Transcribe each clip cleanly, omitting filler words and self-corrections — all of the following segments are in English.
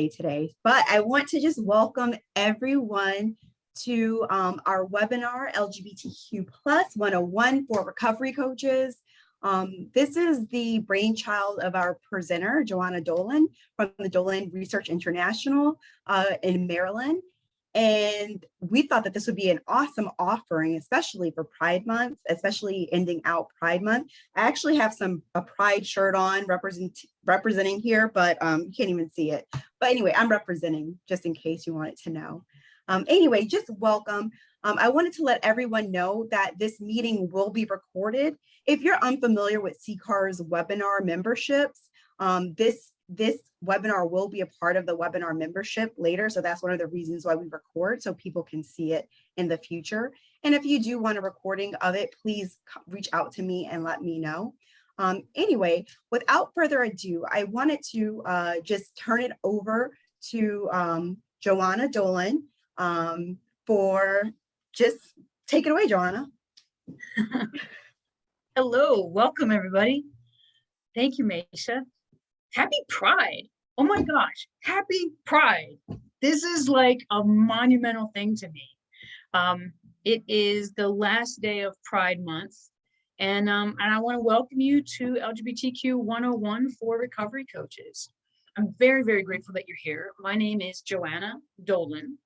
today, but I want to just welcome everyone to our webinar, LGBTQ Plus 101 for recovery coaches. This is the brainchild of our presenter, Johanna Dolan from the Dolan Research International in Maryland. And we thought that this would be an awesome offering, especially for Pride Month, especially ending out Pride Month. I actually have a Pride shirt on representing here, but you can't even see it. But anyway, I'm representing just in case you wanted to know. Anyway, just welcome. I wanted to let everyone know that this meeting will be recorded. If you're unfamiliar with CCAR's webinar memberships, this webinar will be a part of the webinar membership later. So that's one of the reasons why we record, so people can see it in the future. And if you do want a recording of it, please reach out to me and let me know. Anyway, without further ado, I wanted to just turn it over to Johanna Dolan for just take it away, Johanna. Hello, welcome everybody. Thank you, Maisha. Happy Pride. Oh my gosh, happy Pride. This is like a monumental thing to me. It is the last day of Pride Month, and I want to welcome you to LGBTQ 101 for recovery coaches. I'm very, very grateful that you're here. My name is Johanna Dolan,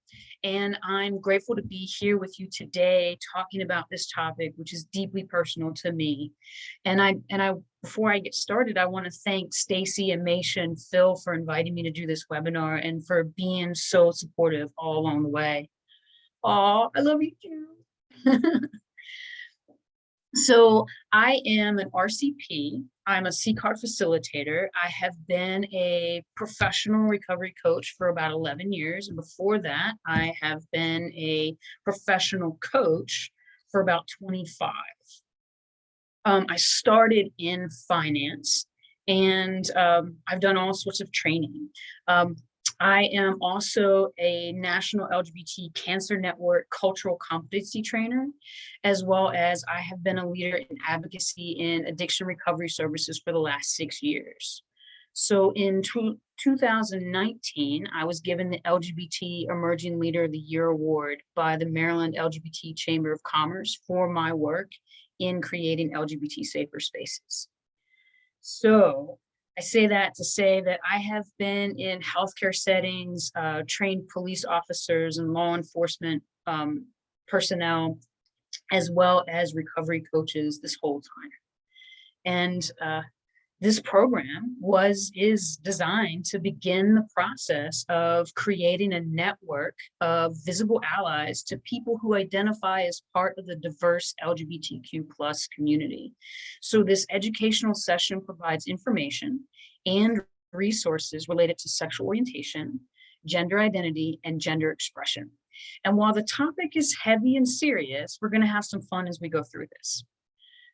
and I'm grateful to be here with you today talking about this topic, which is deeply personal to me. And before I get started, I want to thank Stacy and Maisha and Phil for inviting me to do this webinar and for being so supportive all along the way. Oh, I love you too. So I am an RCP. I'm a CCAR facilitator. I have been a professional recovery coach for about 11 years. And before that, I have been a professional coach for about 25. I started in finance, and I've done all sorts of training. I am also a National LGBT Cancer Network cultural competency trainer, as well as I have been a leader in advocacy in addiction recovery services for the last 6 years. So in 2019, I was given the LGBT Emerging Leader of the Year Award by the Maryland LGBT Chamber of Commerce for my work in creating LGBT safer spaces. So I say that to say that I have been in healthcare settings, trained police officers and law enforcement personnel, as well as recovery coaches this whole time. And this program is designed to begin the process of creating a network of visible allies to people who identify as part of the diverse LGBTQ plus community. So this educational session provides information and resources related to sexual orientation, gender identity, and gender expression. And while the topic is heavy and serious, we're going to have some fun as we go through this.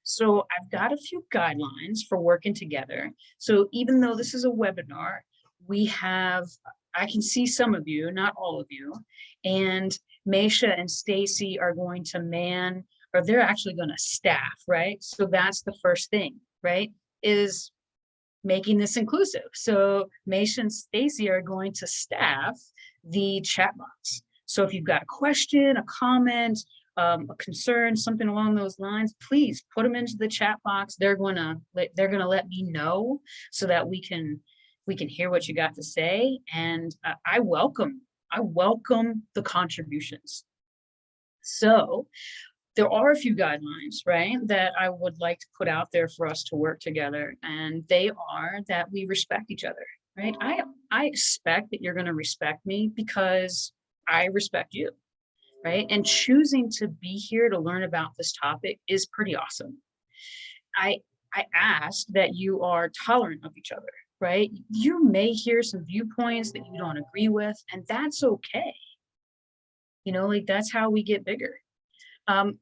So I've got a few guidelines for working together. So even though this is a webinar, I can see some of you, not all of you, and Maisha and Stacy are going to they're actually going to staff, right? So that's the first thing, right? Is making this inclusive. So Maisha and Stacy are going to staff the chat box. So if you've got a question, a comment, a concern, something along those lines, please put them into the chat box. They're gonna let me know so that we can hear what you got to say. And I welcome the contributions. So there are a few guidelines, right, that I would like to put out there for us to work together, and they are that we respect each other, right? I expect that you're going to respect me because I respect you. Right? And choosing to be here to learn about this topic is pretty awesome. I ask that you are tolerant of each other, right? You may hear some viewpoints that you don't agree with, and that's okay. You know, like that's how we get bigger. I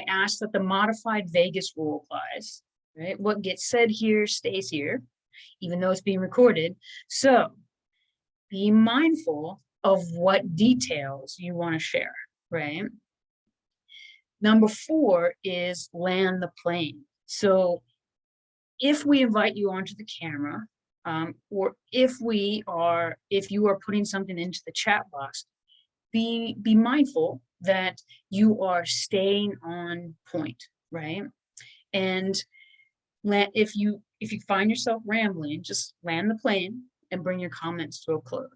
ask that the modified Vegas rule applies, right? What gets said here stays here, even though it's being recorded. So be mindful of what details you want to share. Right. Number 4 is land the plane. So if we invite you onto the camera, or if you are putting something into the chat box, be mindful that you are staying on point, right? And if you find yourself rambling, just land the plane and bring your comments to a close,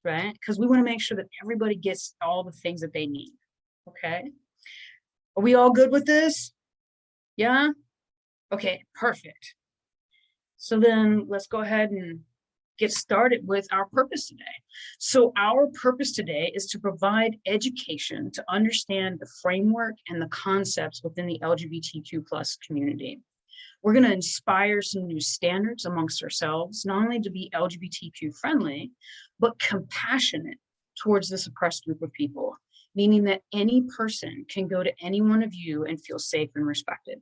right? Because we want to make sure that everybody gets all the things that they need. Okay. Are we all good with this? Yeah? Okay, perfect. So then let's go ahead and get started with our purpose today. So our purpose today is to provide education to understand the framework and the concepts within the LGBTQ plus community. We're going to inspire some new standards amongst ourselves, not only to be LGBTQ friendly, but compassionate towards this oppressed group of people, meaning that any person can go to any one of you and feel safe and respected.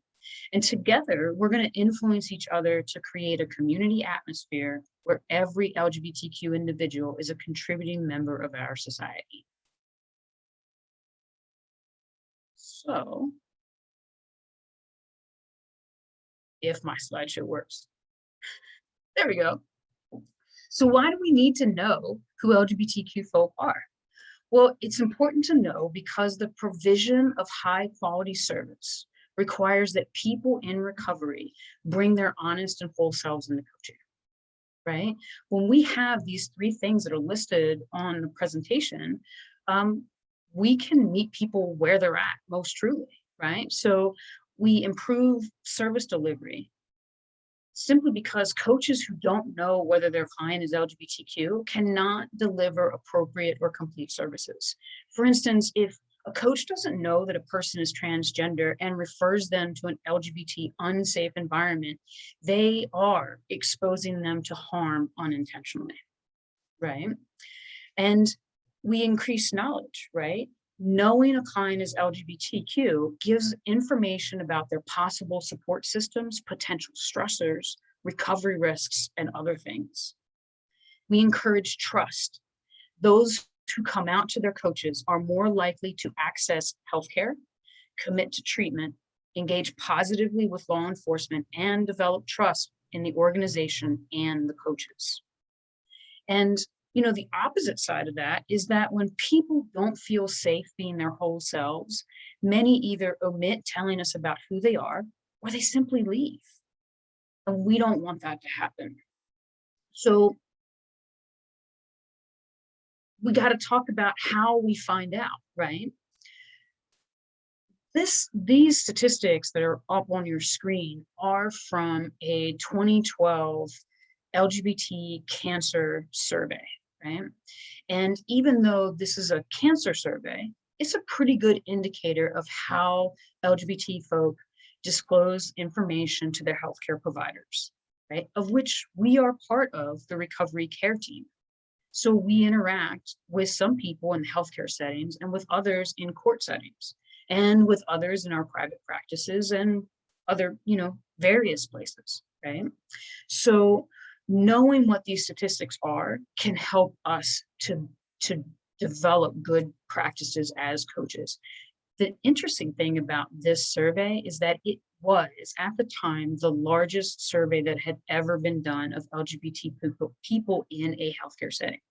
And together, we're going to influence each other to create a community atmosphere where every LGBTQ individual is a contributing member of our society. So, if my slideshow works. There we go. So why do we need to know who LGBTQ folk are? Well, it's important to know because the provision of high quality service requires that people in recovery bring their honest and full selves into coaching, right? When we have these three things that are listed on the presentation, we can meet people where they're at most truly, right? So we improve service delivery simply because coaches who don't know whether their client is LGBTQ cannot deliver appropriate or complete services. For instance, if a coach doesn't know that a person is transgender and refers them to an LGBT unsafe environment, they are exposing them to harm unintentionally, right? And we increase knowledge, right? Knowing a client is LGBTQ gives information about their possible support systems, potential stressors, recovery risks, and other things. We encourage trust. Those who come out to their coaches are more likely to access healthcare, commit to treatment, engage positively with law enforcement, and develop trust in the organization and the coaches. And you know, the opposite side of that is that when people don't feel safe being their whole selves, many either omit telling us about who they are or they simply leave. And we don't want that to happen. So we got to talk about how we find out, right? These statistics that are up on your screen are from a 2012 LGBT cancer survey, right? And even though this is a cancer survey, it's a pretty good indicator of how LGBT folk disclose information to their healthcare providers, right? Of which we are part of the recovery care team. So we interact with some people in healthcare settings and with others in court settings and with others in our private practices and other, various places, right? So knowing what these statistics are can help us to develop good practices as coaches. The interesting thing about this survey is that it was, at the time, the largest survey that had ever been done of LGBT people in a healthcare setting.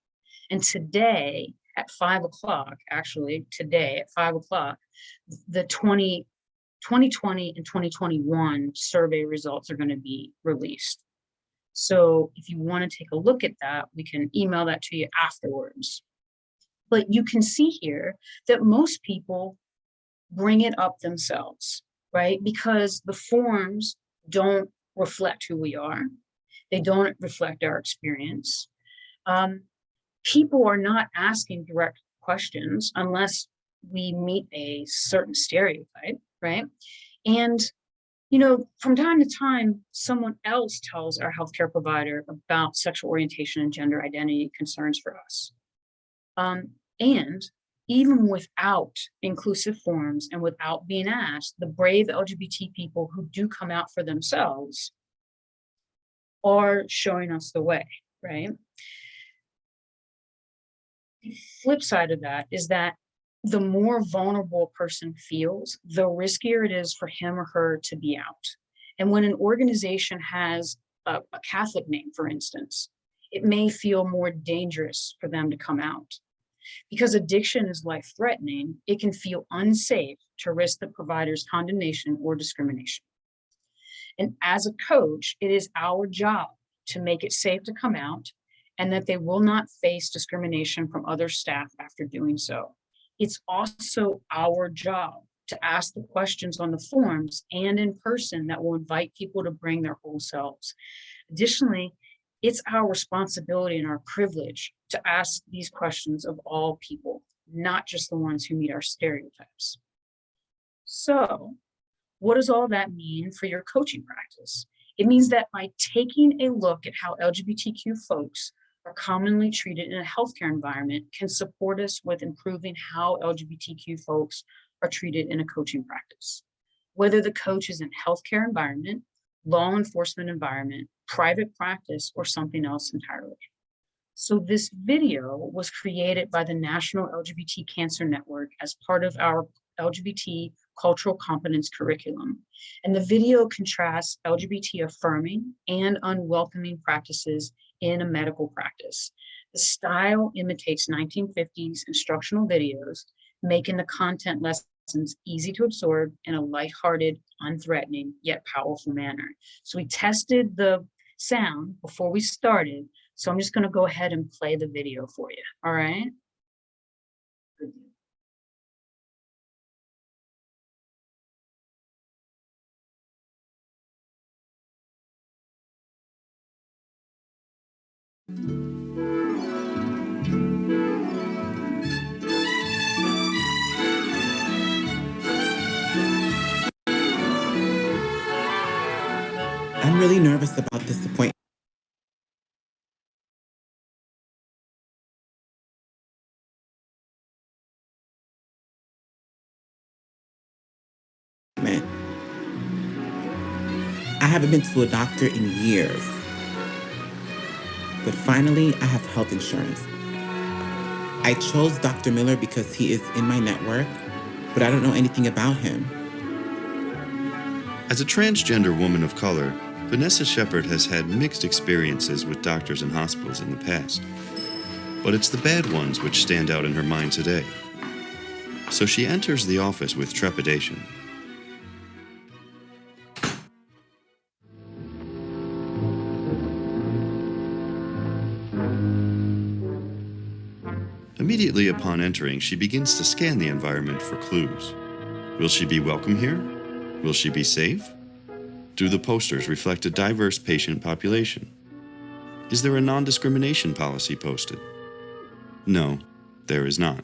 And today at 5 o'clock, actually today at 5 o'clock, the 2020 and 2021 survey results are going to be released. So if you want to take a look at that, we can email that to you afterwards. But you can see here that most people bring it up themselves, right? Because the forms don't reflect who we are. They don't reflect our experience. People are not asking direct questions unless we meet a certain stereotype, right? And from time to time, someone else tells our healthcare provider about sexual orientation and gender identity concerns for us. And even without inclusive forms and without being asked, the brave LGBT people who do come out for themselves are showing us the way, right? The flip side of that is that the more vulnerable a person feels, the riskier it is for him or her to be out. And when an organization has a Catholic name, for instance, it may feel more dangerous for them to come out. Because addiction is life-threatening, it can feel unsafe to risk the provider's condemnation or discrimination. And as a coach, it is our job to make it safe to come out and that they will not face discrimination from other staff after doing so. It's also our job to ask the questions on the forms and in person that will invite people to bring their whole selves. Additionally, it's our responsibility and our privilege to ask these questions of all people, not just the ones who meet our stereotypes. So, what does all that mean for your coaching practice? It means that by taking a look at how LGBTQ folks are commonly treated in a healthcare environment can support us with improving how LGBTQ folks are treated in a coaching practice. Whether the coach is in a healthcare environment, law enforcement environment, private practice, or something else entirely. So this video was created by the National LGBT Cancer Network as part of our LGBT cultural competence curriculum. And the video contrasts LGBT affirming and unwelcoming practices in a medical practice. The style imitates 1950s instructional videos, making the content lessons easy to absorb in a lighthearted, unthreatening, yet powerful manner. So we tested the sound before we started, so I'm just going to go ahead and play the video for you, all right? Good. I'm really nervous about this appointment. I haven't been to a doctor in years. But finally, I have health insurance. I chose Dr. Miller because he is in my network, but I don't know anything about him. As a transgender woman of color, Vanessa Shepard has had mixed experiences with doctors and hospitals in the past. But it's the bad ones which stand out in her mind today. So she enters the office with trepidation. Immediately upon entering, she begins to scan the environment for clues. Will she be welcome here? Will she be safe? Do the posters reflect a diverse patient population? Is there a non-discrimination policy posted? No, there is not.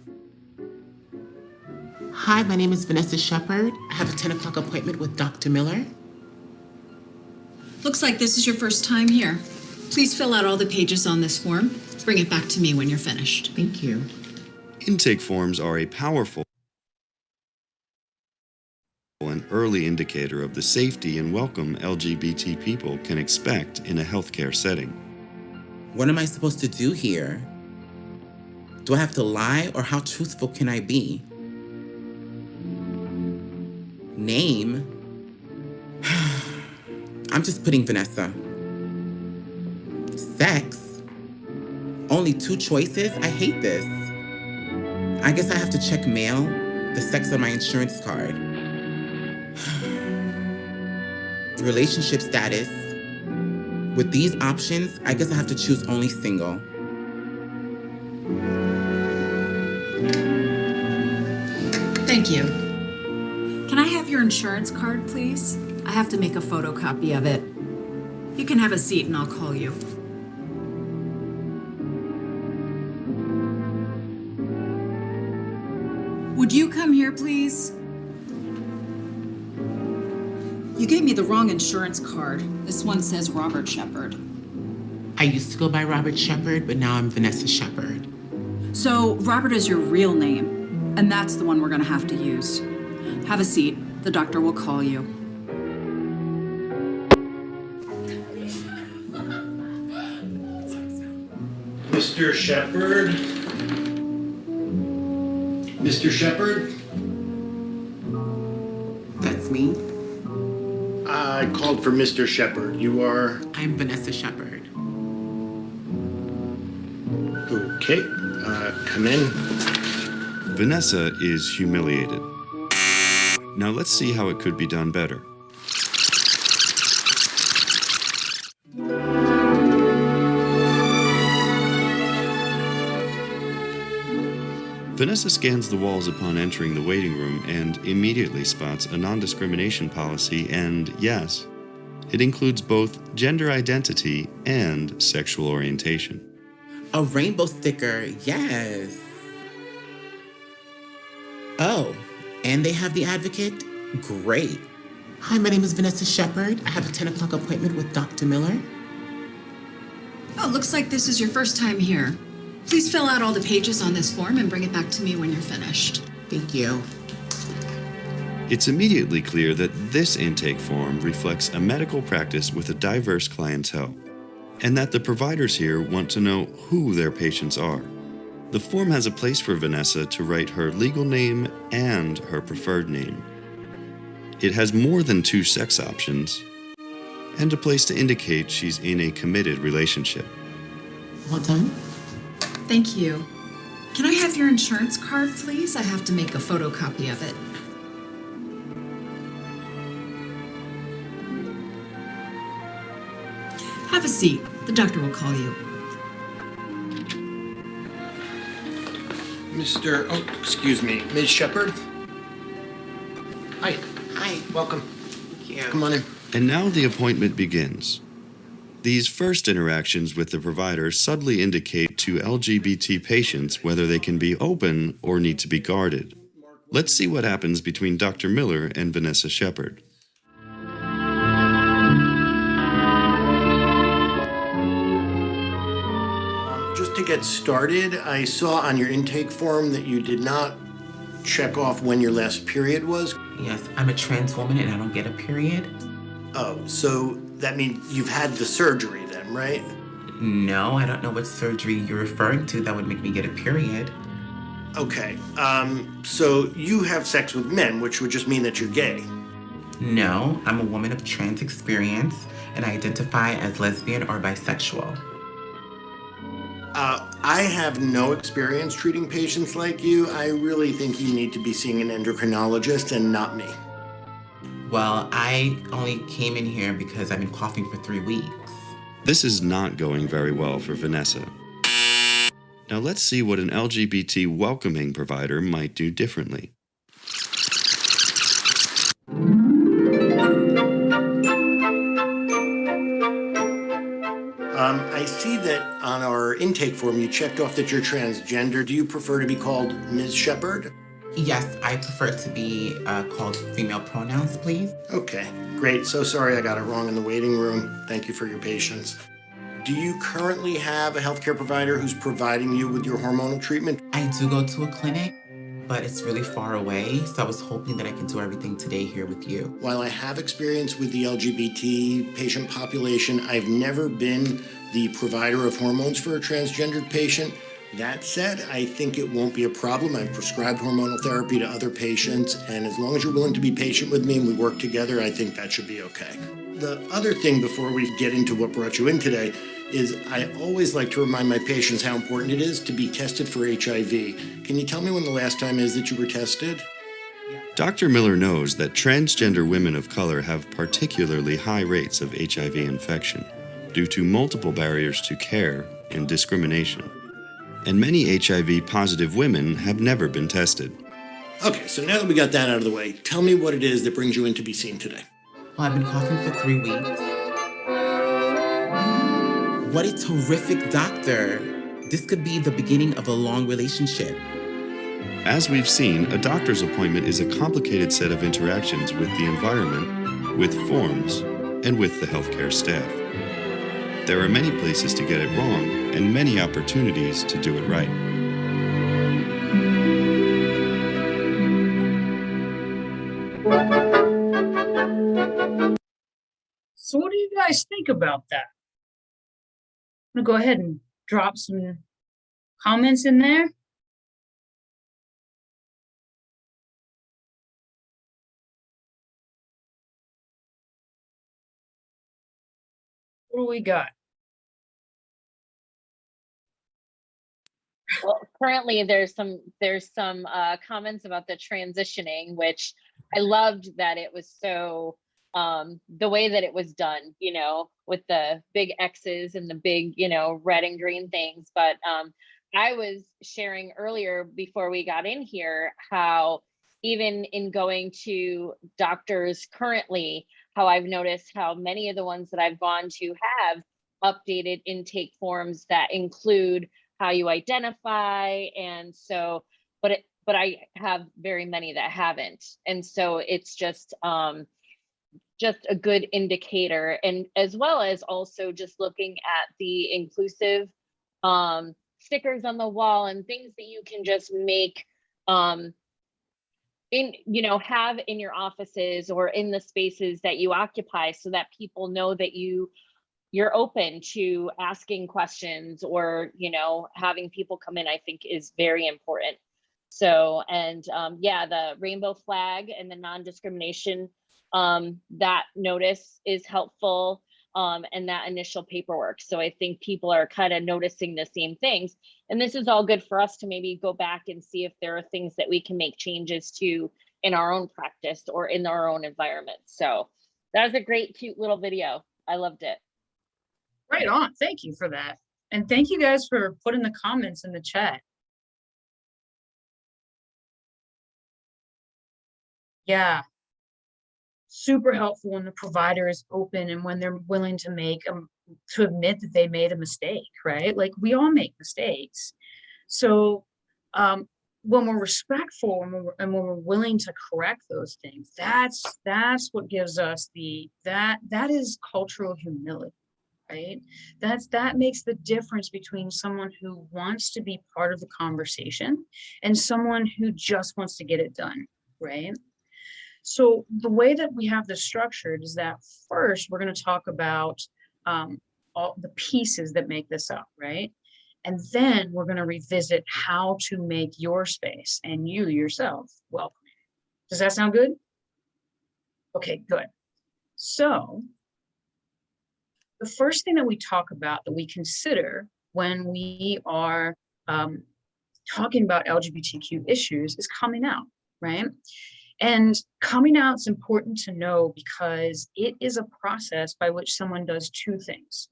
Hi, my name is Vanessa Shepard. I have a 10 o'clock appointment with Dr. Miller. Looks like this is your first time here. Please fill out all the pages on this form. Bring it back to me when you're finished. Thank you. Intake forms are a powerful and early indicator of the safety and welcome LGBT people can expect in a healthcare setting. What am I supposed to do here? Do I have to lie, or how truthful can I be? Name? I'm just putting Vanessa. Sex? Only 2 choices? I hate this. I guess I have to check male, the sex on my insurance card. Relationship status. With these options, I guess I have to choose only single. Thank you. Can I have your insurance card, please? I have to make a photocopy of it. You can have a seat and I'll call you. Would you come here, please? You gave me the wrong insurance card. This one says Robert Shepard. I used to go by Robert Shepard, but now I'm Vanessa Shepard. So Robert is your real name, and that's the one we're gonna have to use. Have a seat. The doctor will call you. Mr. Shepard? Mr. Shepard? That's me. I called for Mr. Shepard. You are? I'm Vanessa Shepard. Okay, come in. Vanessa is humiliated. Now let's see how it could be done better. Vanessa scans the walls upon entering the waiting room and immediately spots a non-discrimination policy, and yes, it includes both gender identity and sexual orientation. A rainbow sticker, yes. Oh, and they have the advocate? Great. Hi, my name is Vanessa Shepard. I have a 10 o'clock appointment with Dr. Miller. Oh, looks like this is your first time here. Please fill out all the pages on this form and bring it back to me when you're finished. Thank you. It's immediately clear that this intake form reflects a medical practice with a diverse clientele, and that the providers here want to know who their patients are. The form has a place for Vanessa to write her legal name and her preferred name. It has more than 2 sex options, and a place to indicate she's in a committed relationship. Well done. Thank you. Can I have your insurance card, please? I have to make a photocopy of it. Have a seat. The doctor will call you. Excuse me, Ms. Shepard? Hi, Hi. welcome. Thank you. Come on in. And now the appointment begins. These first interactions with the provider subtly indicate to LGBT patients whether they can be open or need to be guarded. Let's see what happens between Dr. Miller and Vanessa Shepard. Just to get started, I saw on your intake form that you did not check off when your last period was. Yes, I'm a trans woman and I don't get a period. Oh, so that means you've had the surgery then, right? No, I don't know what surgery you're referring to that would make me get a period. Okay, so you have sex with men, which would just mean that you're gay. No, I'm a woman of trans experience and I identify as lesbian or bisexual. I have no experience treating patients like you. I really think you need to be seeing an endocrinologist and not me. Well, I only came in here because I've been coughing for 3 weeks. This is not going very well for Vanessa. Now let's see what an LGBT welcoming provider might do differently. I see that on our intake form you checked off that you're transgender. Do you prefer to be called Ms. Shepard? Yes, I prefer to be called female pronouns, please. Okay, great. So sorry I got it wrong in the waiting room. Thank you for your patience. Do you currently have a healthcare provider who's providing you with your hormonal treatment? I do go to a clinic, but it's really far away, so I was hoping that I could do everything today here with you. While I have experience with the LGBT patient population, I've never been the provider of hormones for a transgendered patient. That said, I think it won't be a problem. I've prescribed hormonal therapy to other patients, and as long as you're willing to be patient with me and we work together, I think that should be okay. The other thing before we get into what brought you in today is I always like to remind my patients how important it is to be tested for HIV. Can you tell me when the last time is that you were tested? Dr. Miller knows that transgender women of color have particularly high rates of HIV infection due to multiple barriers to care and discrimination. And many HIV-positive women have never been tested. Okay, so now that we got that out of the way, tell me what it is that brings you in to be seen today. Well, I've been coughing for 3 weeks. What a terrific doctor. This could be the beginning of a long relationship. As we've seen, a doctor's appointment is a complicated set of interactions with the environment, with forms, and with the healthcare staff. There are many places to get it wrong and many opportunities to do it right. So what do you guys think about that? I'm gonna go ahead and drop some comments in there. What do we got? Well, currently there's some comments about the transitioning, which I loved that it was so the way that it was done, you know, with the big X's and the big, you know, red and green things. But I was sharing earlier before we got in here how even in going to doctors currently, how I've noticed how many of the ones that I've gone to have updated intake forms that include how you identify. And so, but I have very many that haven't. And so it's just a good indicator. And as well as also just looking at the inclusive stickers on the wall and things that you can just make have in your offices or in the spaces that you occupy, so that people know that you're open to asking questions or, you know, having people come in, I think is very important. So, and the rainbow flag and the non-discrimination, that notice is helpful, and that initial paperwork. So I think people are kind of noticing the same things. And this is all good for us to maybe go back and see if there are things that we can make changes to in our own practice or in our own environment. So that was a great, cute little video. I loved it. Right on. Thank you for that. And thank you guys for putting the comments in the chat. Yeah. Super helpful when the provider is open and when they're willing to to admit that they made a mistake, right? Like we all make mistakes. So when we're respectful and when we're willing to correct those things, that's what gives us that is cultural humility. Right? That makes the difference between someone who wants to be part of the conversation and someone who just wants to get it done, right? So the way that we have this structured is that first we're going to talk about all the pieces that make this up, right? And then we're going to revisit how to make your space and you yourself welcoming. Does that sound good? Okay, good. So the first thing that we talk about, that we consider when we are talking about LGBTQ issues, is coming out, right? And coming out is important to know because it is a process by which someone does two things.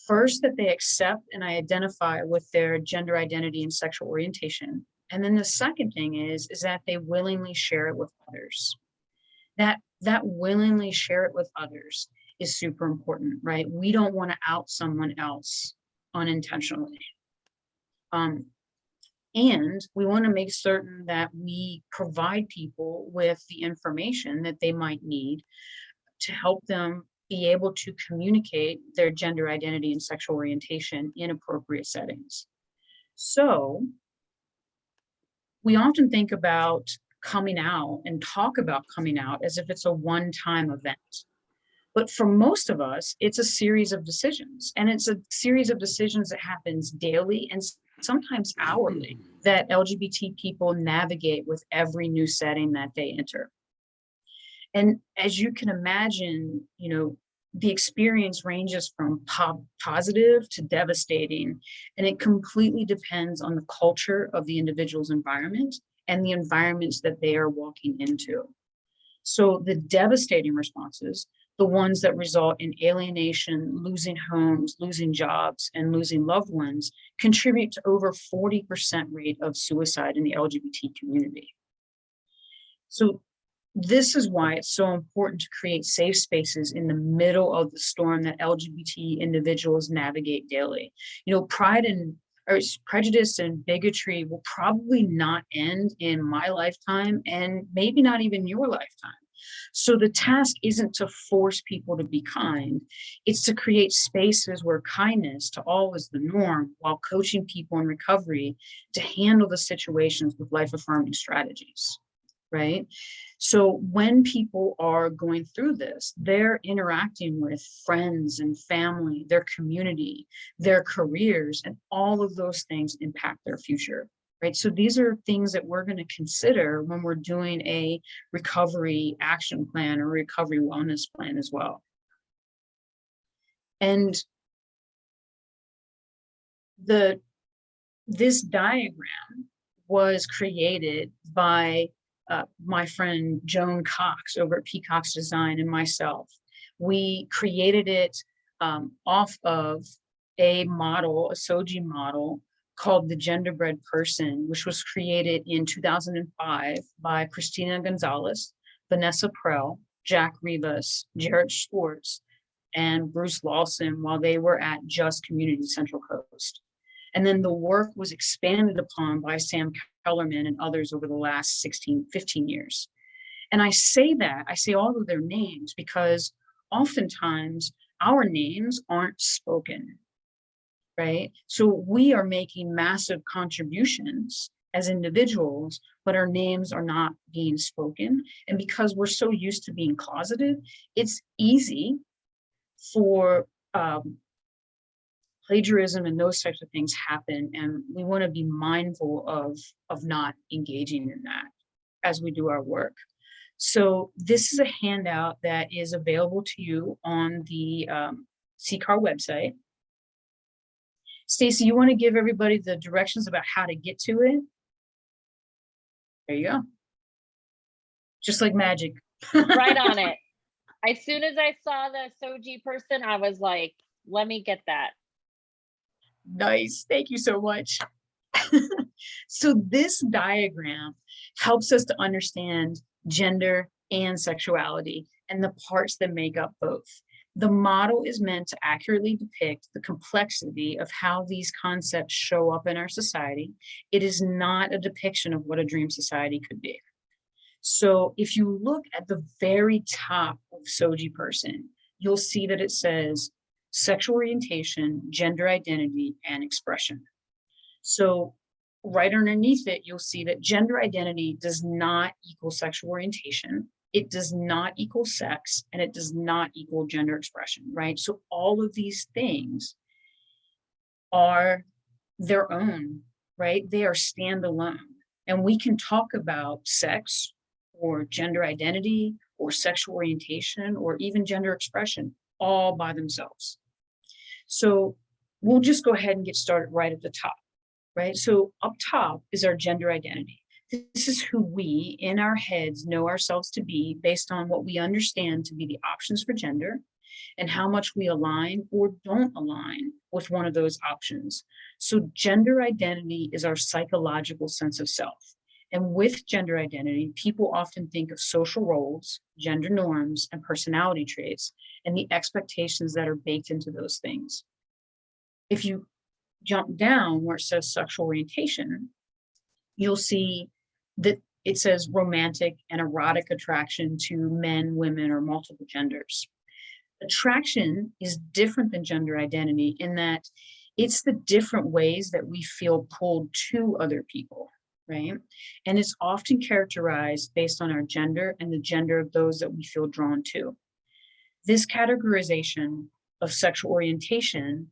First, that they accept and identify with their gender identity and sexual orientation. And then the second thing is that they willingly share it with others. That willingly share it with others is super important, right? We don't want to out someone else unintentionally. And we want to make certain that we provide people with the information that they might need to help them be able to communicate their gender identity and sexual orientation in appropriate settings. So we often think about coming out and talk about coming out as if it's a one-time event. But for most of us, it's a series of decisions, and it's a series of decisions that happens daily and sometimes hourly that LGBT people navigate with every new setting that they enter. And as you can imagine, you know, the experience ranges from positive to devastating, and it completely depends on the culture of the individual's environment and the environments that they are walking into. So the devastating responses, the ones that result in alienation, losing homes, losing jobs, and losing loved ones, contribute to over 40% rate of suicide in the LGBT community. So this is why it's so important to create safe spaces in the middle of the storm that LGBT individuals navigate daily. You know, prejudice and bigotry will probably not end in my lifetime, and maybe not even your lifetime. So the task isn't to force people to be kind, it's to create spaces where kindness to all is the norm, while coaching people in recovery to handle the situations with life-affirming strategies, right? So when people are going through this, they're interacting with friends and family, their community, their careers, and all of those things impact their future. Right? So these are things that we're going to consider when we're doing a recovery action plan or recovery wellness plan as well. And this diagram was created by my friend Joan Cox over at Peacock's Design and myself. We created it off of a model, a SOJI model called the Genderbread Person, which was created in 2005 by Christina Gonzalez, Vanessa Prell, Jack Rivas, Jared Schwartz, and Bruce Lawson while they were at Just Community Central Coast. And then the work was expanded upon by Sam Kellerman and others over the last 15 years. And I say all of their names because oftentimes our names aren't spoken, right? So we are making massive contributions as individuals, but our names are not being spoken. And because we're so used to being closeted, it's easy for plagiarism and those types of things happen. And we want to be mindful of not engaging in that as we do our work. So this is a handout that is available to you on the CCAR website. Stacy, you want to give everybody the directions about how to get to it? There you go. Just like magic. Right on it. As soon as I saw the SOJI person, I was like, let me get that. Nice. Thank you so much. So this diagram helps us to understand gender and sexuality and the parts that make up both. The model is meant to accurately depict the complexity of how these concepts show up in our society. It is not a depiction of what a dream society could be. So if you look at the very top of SOJI Person, you'll see that it says sexual orientation, gender identity, and expression. So right underneath it, you'll see that gender identity does not equal sexual orientation. It does not equal sex, and it does not equal gender expression, right? So all of these things are their own, right? They are standalone. And we can talk about sex or gender identity or sexual orientation or even gender expression all by themselves. So we'll just go ahead and get started right at the top, right? So up top is our gender identity. This is who we in our heads know ourselves to be based on what we understand to be the options for gender and how much we align or don't align with one of those options. So gender identity is our psychological sense of self. And with gender identity, people often think of social roles, gender norms, and personality traits, and the expectations that are baked into those things. If you jump down where it says sexual orientation, you'll see that it says romantic and erotic attraction to men, women, or multiple genders. Attraction is different than gender identity in that it's the different ways that we feel pulled to other people, right? And it's often characterized based on our gender and the gender of those that we feel drawn to. This categorization of sexual orientation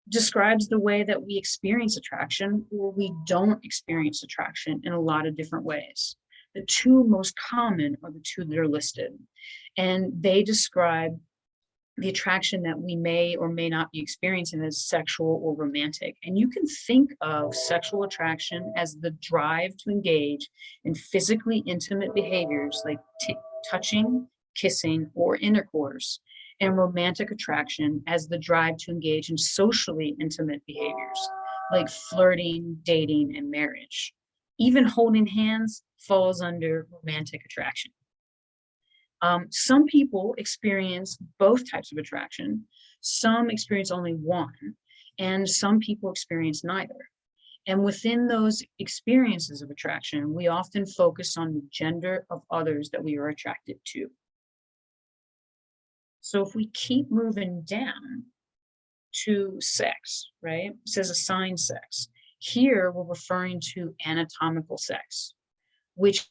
describes the way that we experience attraction or we don't experience attraction in a lot of different ways. The two most common are the two that are listed, and they describe the attraction that we may or may not be experiencing as sexual or romantic. And you can think of sexual attraction as the drive to engage in physically intimate behaviors like touching, kissing, or intercourse, and romantic attraction as the drive to engage in socially intimate behaviors like flirting, dating, and marriage. Even holding hands falls under romantic attraction. Some people experience both types of attraction, some experience only one, and some people experience neither. And within those experiences of attraction, we often focus on the gender of others that we are attracted to. So if we keep moving down to sex, right? It says assigned sex. Here we're referring to anatomical sex, which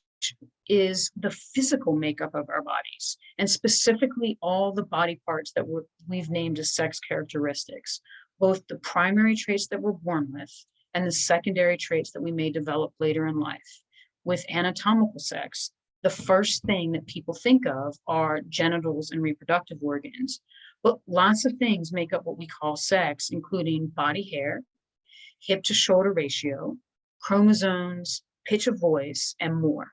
is the physical makeup of our bodies, and specifically all the body parts that we've named as sex characteristics, both the primary traits that we're born with and the secondary traits that we may develop later in life. With anatomical sex, the first thing that people think of are genitals and reproductive organs, But lots of things make up what we call sex, including body hair, hip to shoulder ratio, chromosomes, pitch of voice, and more.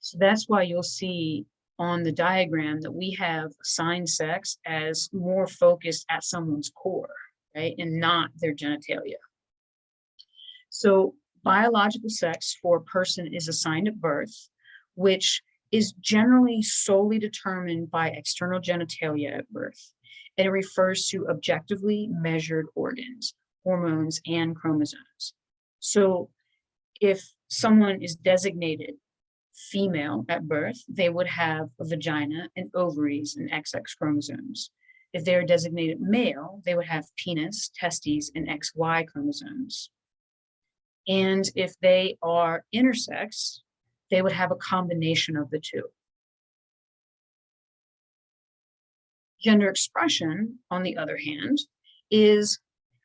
So that's why you'll see on the diagram that we have assigned sex as more focused at someone's core, right? And not their genitalia. So biological sex for a person is assigned at birth, which is generally solely determined by external genitalia at birth. And it refers to objectively measured organs, hormones, and chromosomes. So if someone is designated female at birth, they would have a vagina and ovaries and XX chromosomes. If they're designated male, they would have penis, testes, and XY chromosomes. And if they are intersex, they would have a combination of the two. Gender expression, on the other hand, is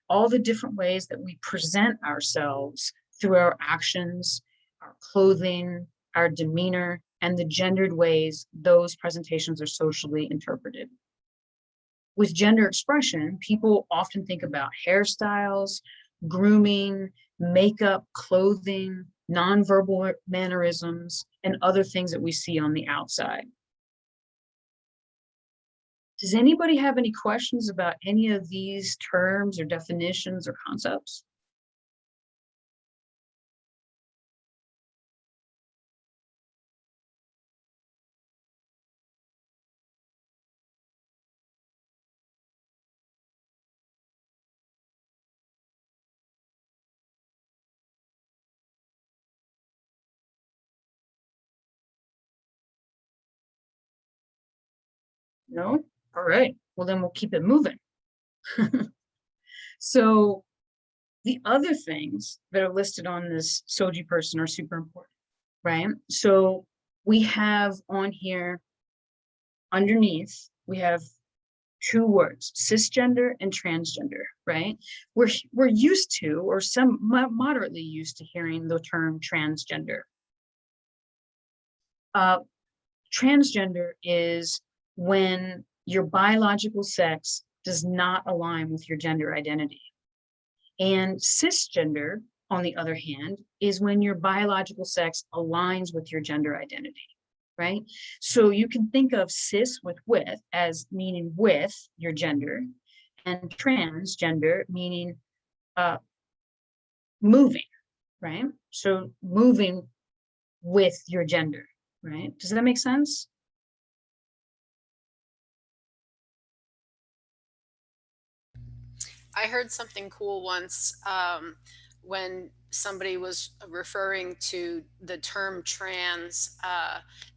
all the different ways that we present ourselves through our actions, our clothing, our demeanor, and the gendered ways those presentations are socially interpreted. With gender expression, people often think about hairstyles, grooming, makeup, clothing, nonverbal mannerisms, and other things that we see on the outside. Does anybody have any questions about any of these terms or definitions or concepts? No? All right. Well, then we'll keep it moving. So the other things that are listed on this SOJI person are super important, right? So we have on here, underneath, we have two words, cisgender and transgender, right? We're used to, or some moderately used to, hearing the term transgender. Transgender is when your biological sex does not align with your gender identity. And cisgender, on the other hand, is when your biological sex aligns with your gender identity, right? So you can think of cis with as meaning with your gender, and transgender meaning moving, right? So moving with your gender, right? Does that make sense? I heard something cool once when somebody was referring to the term trans.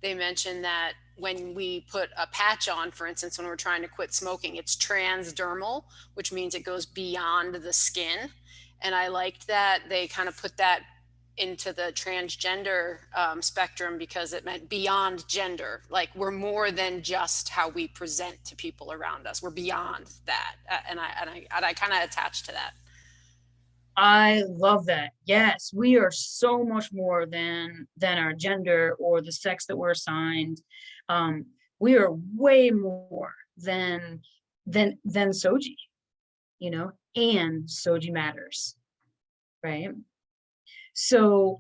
They mentioned that when we put a patch on, for instance, when we're trying to quit smoking, it's transdermal, which means it goes beyond the skin. And I liked that they kind of put that into the transgender spectrum, because it meant beyond gender. Like, we're more than just how we present to people around us. We're beyond that. And I kind of attached to that. I love that. Yes, we are so much more than our gender or the sex that we're assigned. We are way more than SOJI, you know, and SOJI matters, right? So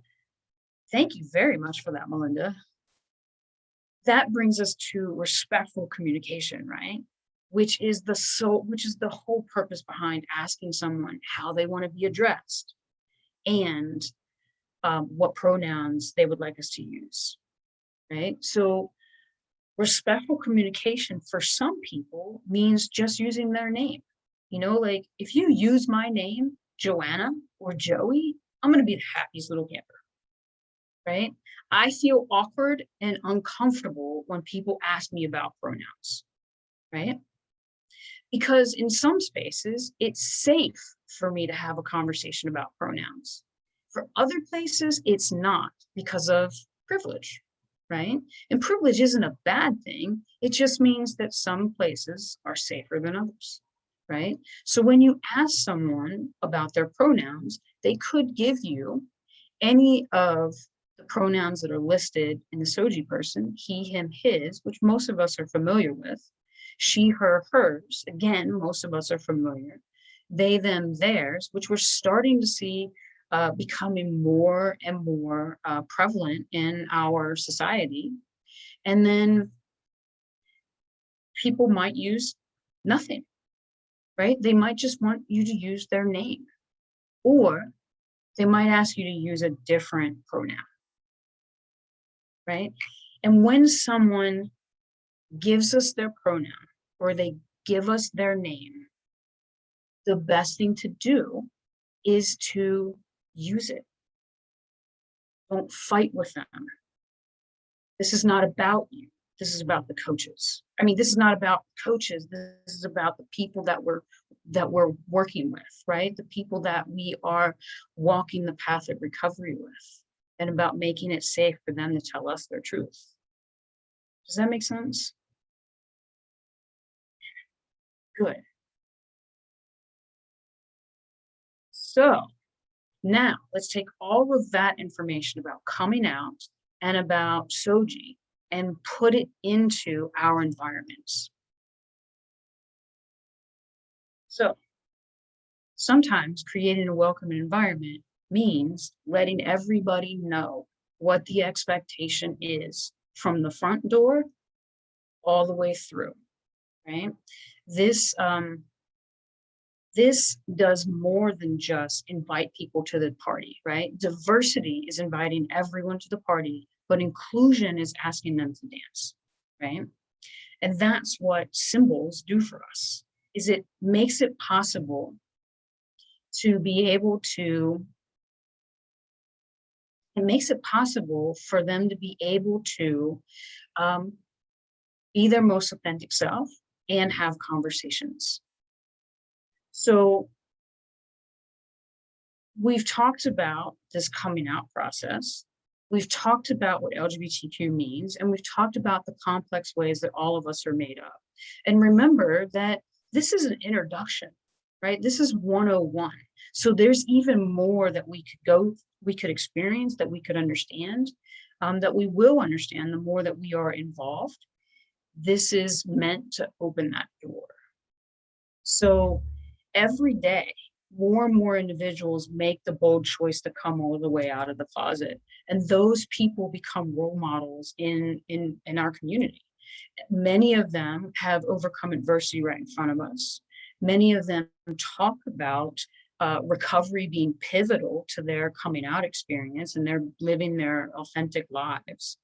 thank you very much for that, Melinda. That brings us to respectful communication, right? Which is the whole purpose behind asking someone how they want to be addressed, and what pronouns they would like us to use, right? So respectful communication for some people means just using their name. You know, like, if you use my name, Johanna or Joey, I'm going to be the happiest little camper, right? I feel awkward and uncomfortable when people ask me about pronouns, right? Because in some spaces, it's safe for me to have a conversation about pronouns. For other places, it's not, because of privilege, right? And privilege isn't a bad thing. It just means that some places are safer than others, right? So when you ask someone about their pronouns, they could give you any of the pronouns that are listed in the SOJI person, he, him, his, which most of us are familiar with. She, her, hers. Again, most of us are familiar. They, them, theirs, which we're starting to see becoming more and more prevalent in our society. And then people might use nothing, right? They might just want you to use their name, or they might ask you to use a different pronoun, right? And when someone gives us their pronoun or they give us their name, the best thing to do is to use it. Don't fight with them. This is not about you. This is about the coaches. I mean, this is not about coaches. This is about the people that we're working with, right? The people that we are walking the path of recovery with, and about making it safe for them to tell us their truth. Does that make sense? Good. So now let's take all of that information about coming out and about SOJI and put it into our environments. So sometimes creating a welcoming environment means letting everybody know what the expectation is from the front door all the way through, right? This does more than just invite people to the party, right? Diversity is inviting everyone to the party, but inclusion is asking them to dance, right? And that's what symbols do for us, is it makes it possible to be able to, it makes it possible for them to be able to be their most authentic self and have conversations. So we've talked about this coming out process. We've talked about what LGBTQ means, and we've talked about the complex ways that all of us are made up. And remember that this is an introduction, right? This is 101. So there's even more that we could experience, that we could understand, that we will understand the more that we are involved. This is meant to open that door. So every day, more and more individuals make the bold choice to come all the way out of the closet. And those people become role models in our community. Many of them have overcome adversity right in front of us. Many of them talk about recovery being pivotal to their coming out experience, and they're living their authentic lives.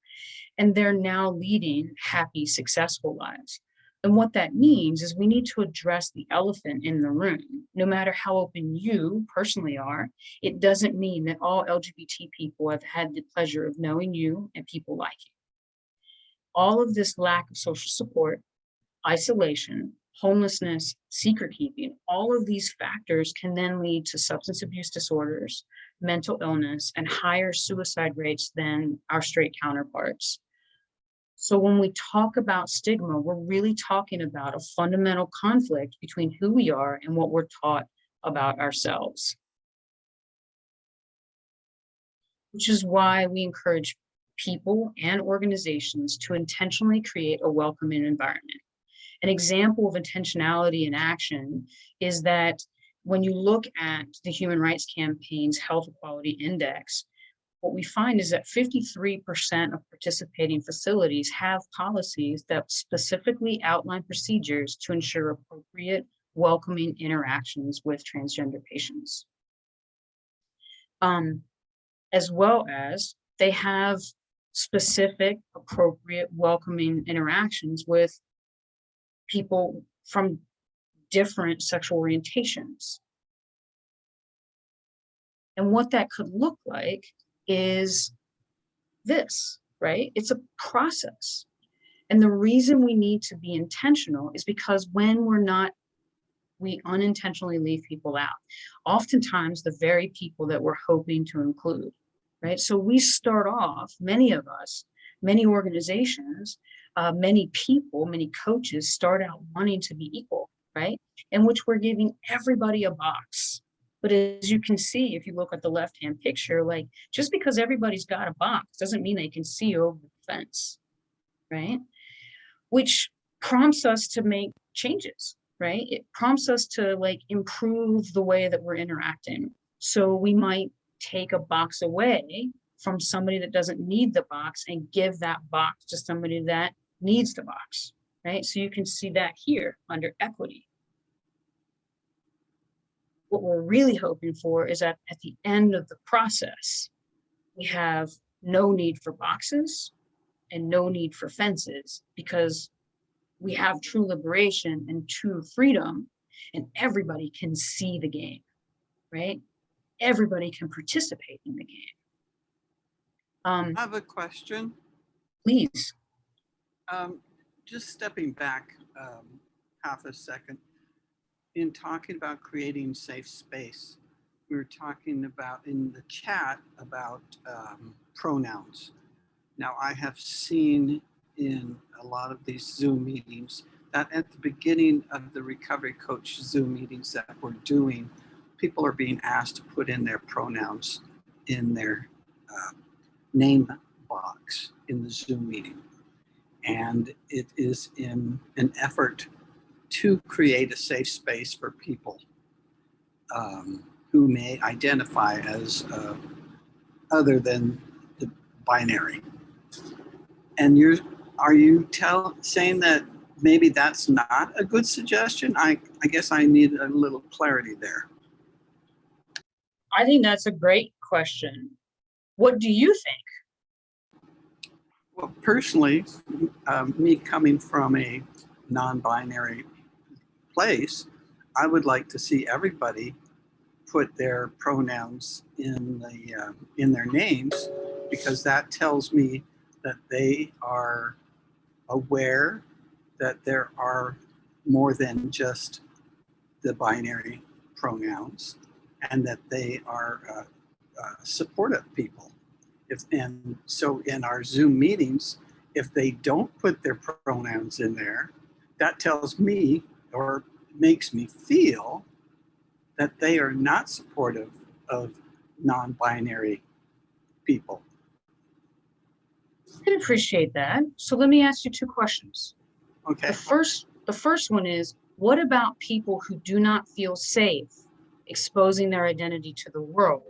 And they're now leading happy, successful lives. And what that means is we need to address the elephant in the room. No matter how open you personally are, it doesn't mean that all LGBT people have had the pleasure of knowing you and people like you. All of this lack of social support, isolation, homelessness, secret keeping, all of these factors can then lead to substance abuse disorders, mental illness, and higher suicide rates than our straight counterparts. So when we talk about stigma, we're really talking about a fundamental conflict between who we are and what we're taught about ourselves. Which is why we encourage people and organizations to intentionally create a welcoming environment. An example of intentionality in action is that when you look at the Human Rights Campaign's Health Equality Index, what we find is that 53% of participating facilities have policies that specifically outline procedures to ensure appropriate, welcoming interactions with transgender patients. As well as they have specific, appropriate, welcoming interactions with people from different sexual orientations. And what that could look like is this, right? It's a process. And the reason we need to be intentional is because when we unintentionally leave people out, oftentimes the very people that we're hoping to include, right? So we start off, many of us, many organizations, many people, many coaches start out wanting to be equal, right? In which we're giving everybody a box. But as you can see, if you look at the left-hand picture, like just because everybody's got a box doesn't mean they can see over the fence, right? Which prompts us to make changes, right? It prompts us to like improve the way that we're interacting. So we might take a box away from somebody that doesn't need the box and give that box to somebody that needs the box, right? So you can see that here under equity. What we're really hoping for is that at the end of the process, we have no need for boxes and no need for fences, because we have true liberation and true freedom, and everybody can see the game, right? Everybody can participate in the game. I have a question. Please. Just stepping back half a second. In talking about creating safe space, we were talking about in the chat about pronouns. Now, I have seen in a lot of these Zoom meetings that at the beginning of the Recovery Coach Zoom meetings that we're doing, people are being asked to put in their pronouns in their name box in the Zoom meeting. And it is in an effort to create a safe space for people who may identify as other than the binary. And are you saying that maybe that's not a good suggestion? I guess I need a little clarity there. I think that's a great question. What do you think? Well, personally, me coming from a non-binary place, I would like to see everybody put their pronouns in their names, because that tells me that they are aware that there are more than just the binary pronouns, and that they are supportive people. And so in our Zoom meetings, if they don't put their pronouns in there, that tells me or makes me feel that they are not supportive of non-binary people. I can appreciate that. So let me ask you two questions. Okay. The first one is, what about people who do not feel safe exposing their identity to the world?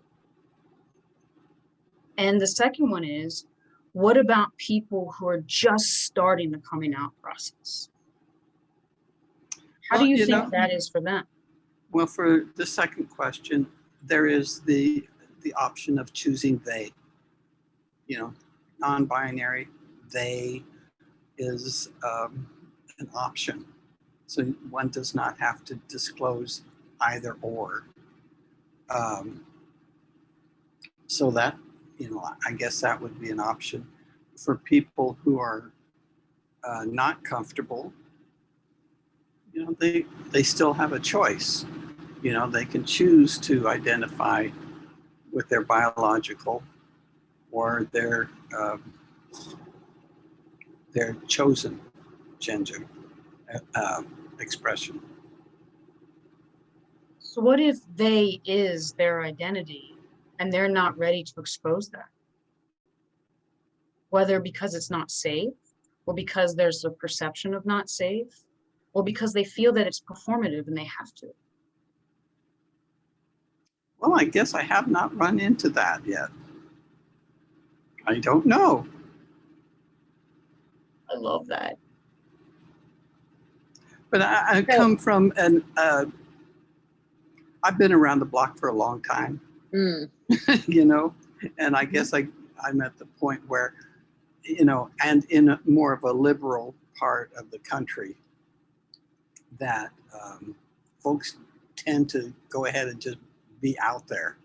And the second one is, what about people who are just starting the coming out process? How do you think that is for them? Well, for the second question, there is the option of choosing they. Non-binary, they is an option. So one does not have to disclose either or. So that, I guess that would be an option. For people who are not comfortable, they still have a choice. They can choose to identify with their biological or their chosen gender expression. So what if they is their identity and they're not ready to expose that? Whether because it's not safe, or because there's a perception of not safe, or because they feel that it's performative and they have to. Well, I guess I have not run into that yet. I don't know. I love that. But I come from I've been around the block for a long time, and I guess I'm at the point where, and in more of a liberal part of the country, that folks tend to go ahead and just be out there.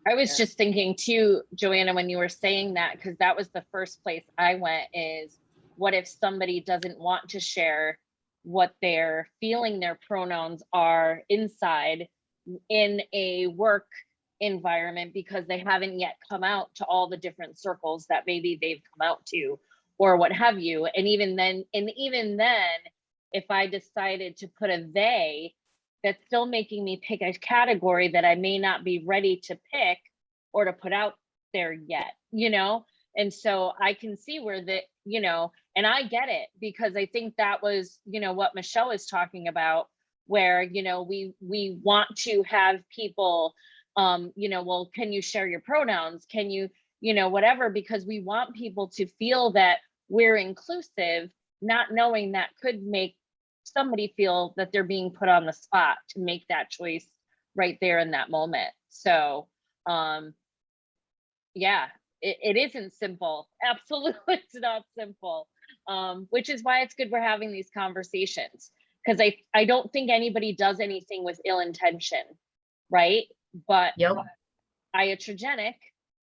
I was just thinking too, Joanna, when you were saying that, because that was the first place I went, is what if somebody doesn't want to share what they're feeling their pronouns are inside in a work environment because they haven't yet come out to all the different circles that maybe they've come out to, or what have you. And even then, if I decided to put a they, that's still making me pick a category that I may not be ready to pick or to put out there yet, And so I can see where And I get it, because I think that was, what Michelle is talking about, where, we want to have people, well, can you share your pronouns? Can you, whatever, because we want people to feel that we're inclusive, not knowing that could make somebody feel that they're being put on the spot to make that choice right there in that moment. So, yeah, it isn't simple. Absolutely, it's not simple. Which is why it's good we're having these conversations, because I don't think anybody does anything with ill intention, right? But Yep. iatrogenic,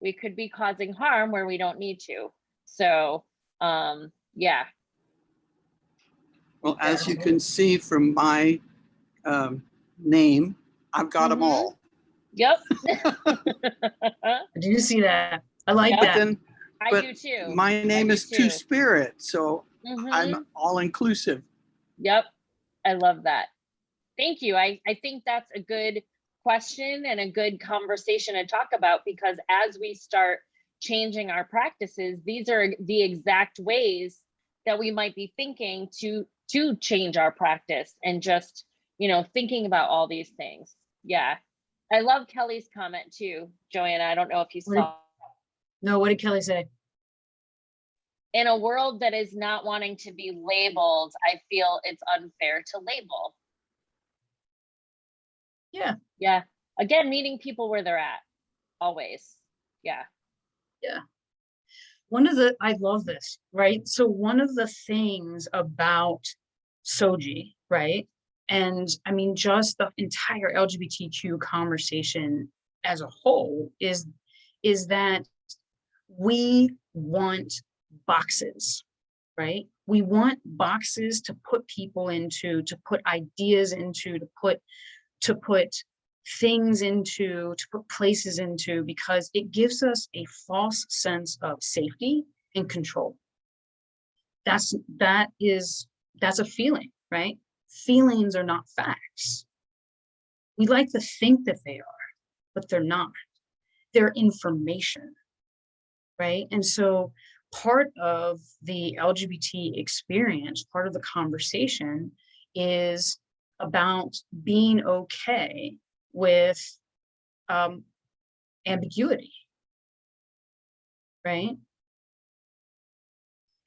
we could be causing harm where we don't need to. So, yeah. Well, as you can see from my name, I've got them all. Yep. Do you see that? I like Yep. But that. then, I do too. my name is Two Spirit, so Mhm. I'm all inclusive. Yep. I love that. Thank you. I think that's a good question and a good conversation to talk about, because as we start changing our practices, these are the exact ways that we might be thinking to change our practice, and just, thinking about all these things. Yeah. I love Kelly's comment too, Joanna. I don't know if you saw. No, what did Kelly say? In a world that is not wanting to be labeled, I feel it's unfair to label. Yeah. Yeah. Again, meeting people where they're at. Always. Yeah. Yeah. I love this, right? So one of the things about SOJI, right? And I mean, just the entire LGBTQ conversation as a whole is that we want boxes, right? We want boxes to put people into, to put ideas into, to put things into, to put places into, because it gives us a false sense of safety and control. That's a feeling, right? Feelings are not facts. We like to think that they are, but they're not. They're information, right? And so part of the LGBT experience, part of the conversation, is about being okay with ambiguity, right?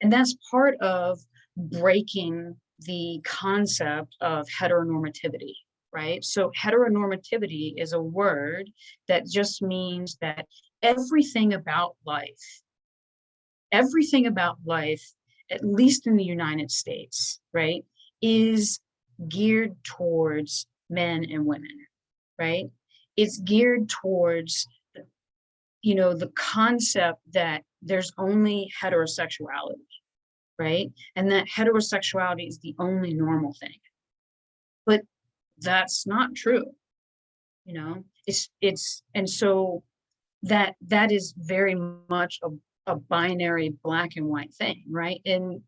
And that's part of breaking the concept of heteronormativity, right? So heteronormativity is a word that just means that everything about life, at least in the United States, right, is geared towards men and women, right? It's geared towards, the concept that there's only heterosexuality, right? And that heterosexuality is the only normal thing. But that's not true, and so that is very much a binary black and white thing, right? And,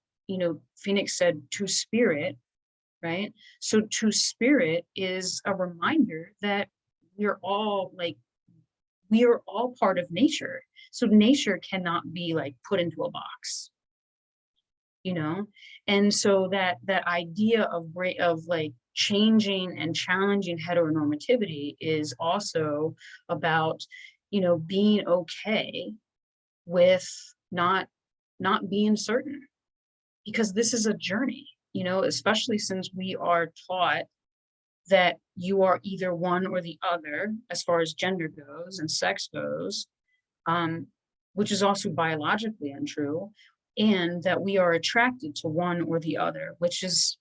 Phoenix said Two Spirit, right? So Two Spirit is a reminder that we are all part of nature. So nature cannot be put into a box, and so that idea of changing and challenging heteronormativity is also about, being okay with not being certain, because this is a journey, especially since we are taught that you are either one or the other as far as gender goes and sex goes, which is also biologically untrue, and that we are attracted to one or the other, which is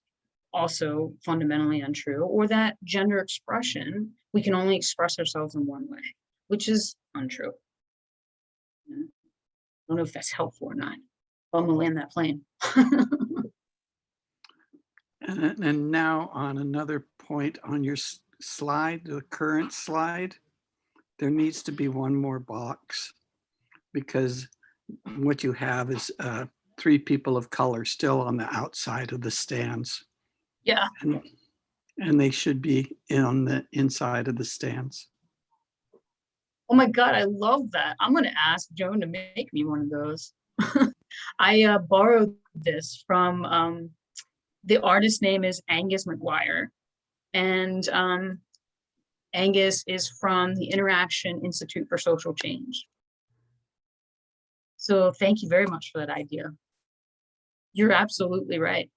also fundamentally untrue, or that gender expression, we can only express ourselves in one way, which is untrue. I don't know if that's helpful or not. I'm gonna land that plane. And now on another point on your slide, the current slide, there needs to be one more box, because what you have is 3 people of color still on the outside of the stands. Yeah. And they should be on the inside of the stands. Oh my God, I love that. I'm gonna ask Joan to make me one of those. I borrowed this from, the artist name is Angus McGuire, and Angus is from the Interaction Institute for Social Change. So thank you very much for that idea. You're absolutely right.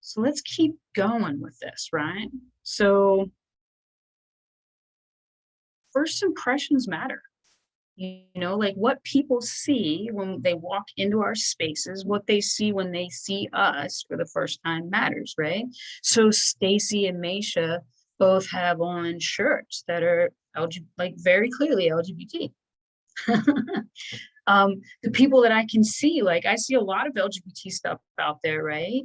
So let's keep going with this, right? So first impressions matter. You know, like what people see when they walk into our spaces, what they see when they see us for the first time matters, right? So Stacy and Maisha both have on shirts that are like very clearly LGBT. The people that I can see, like I see a lot of LGBT stuff out there, right?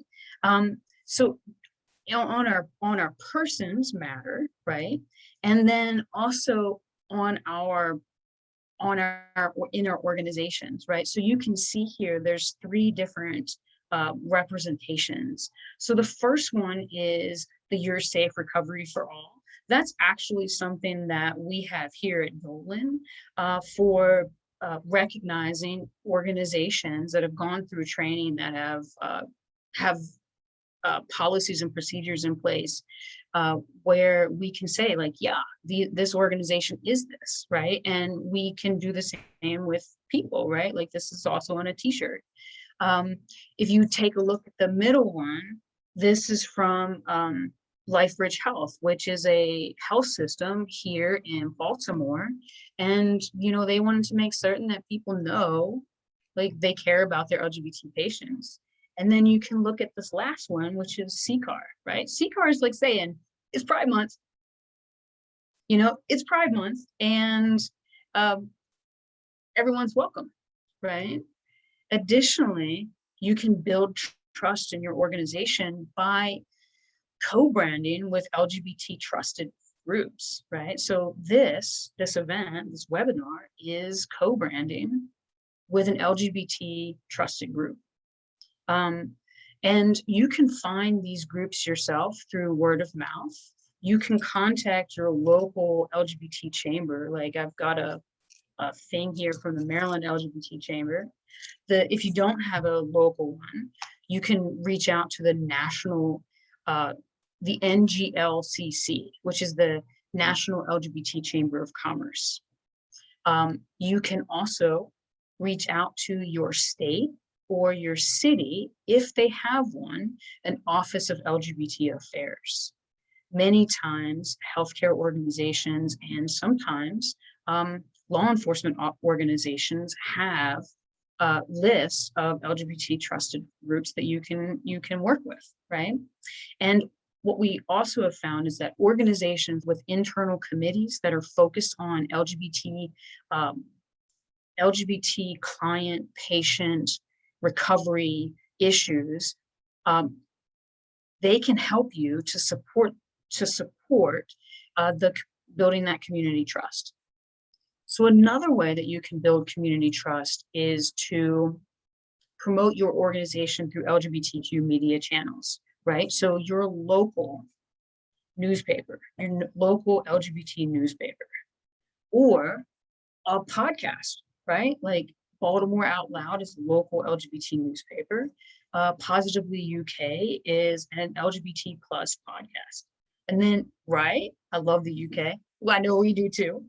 So you know, on our persons matter, right? And then also on our in our organizations, right? So you can see here, there's 3 different representations. So the first one is the You're Safe Recovery for All. That's actually something that we have here at Dolan for recognizing organizations that have gone through training that have policies and procedures in place where we can say like, yeah, this organization is this, right? And we can do the same with people, right? Like this is also on a t-shirt. If you take a look at the middle one, this is from LifeBridge Health, which is a health system here in Baltimore. And, you know, they wanted to make certain that people know, like they care about their LGBT patients. And then you can look at this last one, which is CCAR, right? CCAR is like saying, it's Pride Month. You know, it's Pride Month and everyone's welcome, right? Additionally, you can build trust in your organization by co-branding with LGBT trusted groups, right? So this event, this webinar is co-branding with an LGBT trusted group. And you can find these groups yourself through word of mouth. You can contact your local LGBT chamber. Like I've got a thing here from the Maryland LGBT Chamber. If you don't have a local one, you can reach out to the national, the NGLCC, which is the National LGBT Chamber of Commerce. You can also reach out to your state or your city, if they have one, an Office of LGBT Affairs. Many times, healthcare organizations and sometimes law enforcement organizations have lists of LGBT trusted groups that you can work with, right? And what we also have found is that organizations with internal committees that are focused on LGBT client, patient, recovery issues, they can help you to support the building that community trust. So another way that you can build community trust is to promote your organization through LGBTQ media channels, right? So your local newspaper and local LGBT newspaper, or a podcast, right? Like Baltimore Out Loud is a local LGBT newspaper. Positively UK is an LGBT plus podcast. And then, right, I love the UK. Well, I know we do too.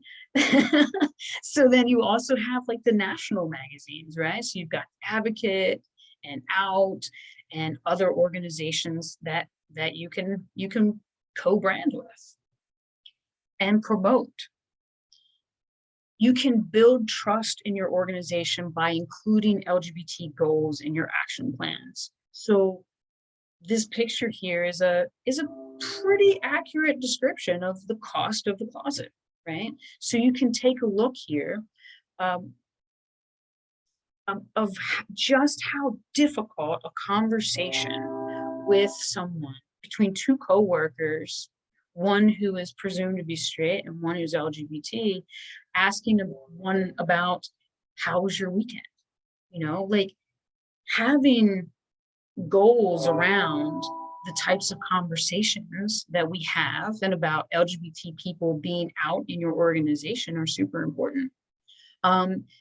So then you also have like the national magazines, right? So you've got Advocate and Out and other organizations that you can co-brand with and promote. You can build trust in your organization by including LGBT goals in your action plans. So this picture here is a pretty accurate description of the cost of the closet, right? So you can take a look here of just how difficult a conversation with someone between 2 coworkers, one who is presumed to be straight and one who's LGBT, asking one about how was your weekend? You know, like having goals around the types of conversations that we have and about LGBT people being out in your organization are super important.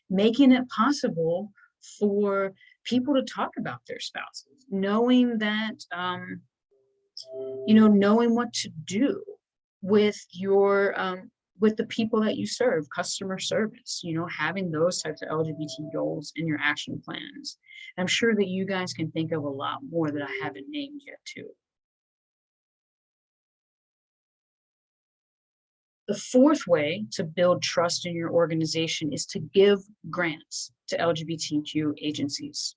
Making it possible for people to talk about their spouses, knowing that, knowing what to do with your, with the people that you serve, customer service, having those types of LGBT goals in your action plans. I'm sure that you guys can think of a lot more that I haven't named yet too. The fourth way to build trust in your organization is to give grants to LGBTQ agencies,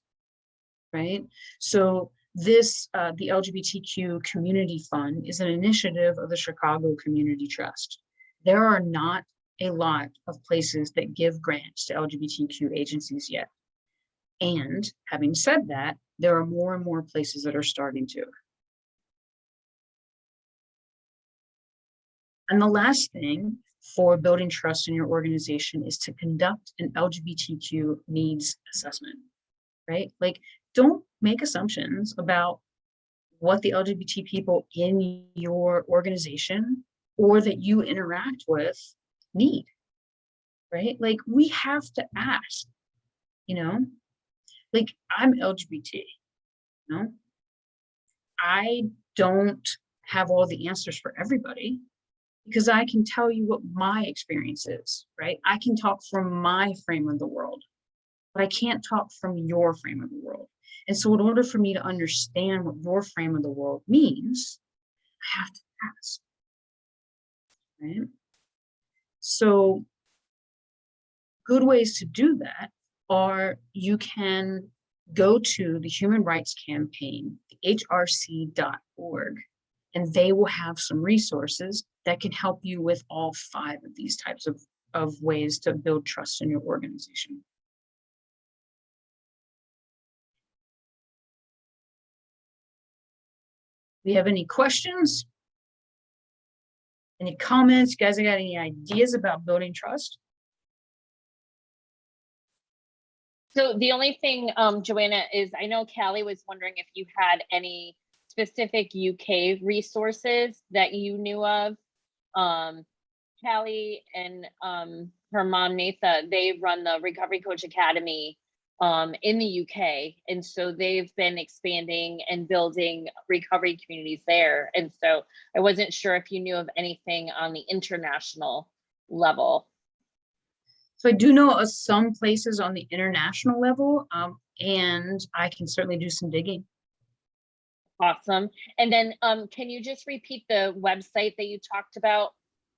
right? So this, the LGBTQ Community Fund is an initiative of the Chicago Community Trust. There are not a lot of places that give grants to LGBTQ agencies yet. And having said that, there are more and more places that are starting to. And the last thing for building trust in your organization is to conduct an LGBTQ needs assessment, right? Like, don't make assumptions about what the LGBT people in your organization or that you interact with need, right? Like, we have to ask, like, I'm LGBT, I don't have all the answers for everybody, because I can tell you what my experience is, right? I can talk from my frame of the world, but I can't talk from your frame of the world. And so in order for me to understand what your frame of the world means, I have to ask, right? So good ways to do that are, you can go to the Human Rights Campaign, hrc.org, and they will have some resources that can help you with all 5 of these types of ways to build trust in your organization. Do you have any questions? Any comments? You guys got any ideas about building trust? So the only thing, Joanna, is I know Callie was wondering if you had any specific UK resources that you knew of. Callie and her mom, Natha, they run the Recovery Coach Academy in the UK. And so they've been expanding and building recovery communities there. And so I wasn't sure if you knew of anything on the international level. So I do know of some places on the international level, and I can certainly do some digging. Awesome. And then can you just repeat the website that you talked about?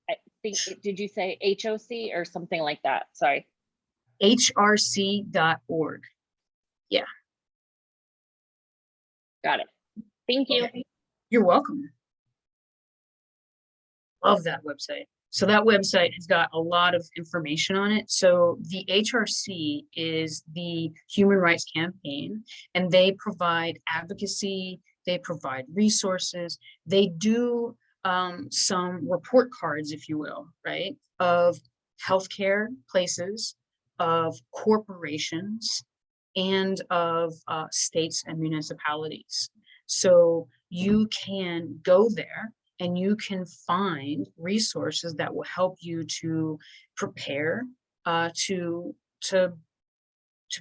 I think, did you say HOC or something like that? Sorry. hrc.org. Yeah. Got it. Thank you. Okay. You're welcome. Love that website. So that website has got a lot of information on it. So the HRC is the Human Rights Campaign, and they provide advocacy, they provide resources, they do some report cards, if you will, right, of healthcare places, of corporations, and of states and municipalities. So you can go there and you can find resources that will help you to prepare to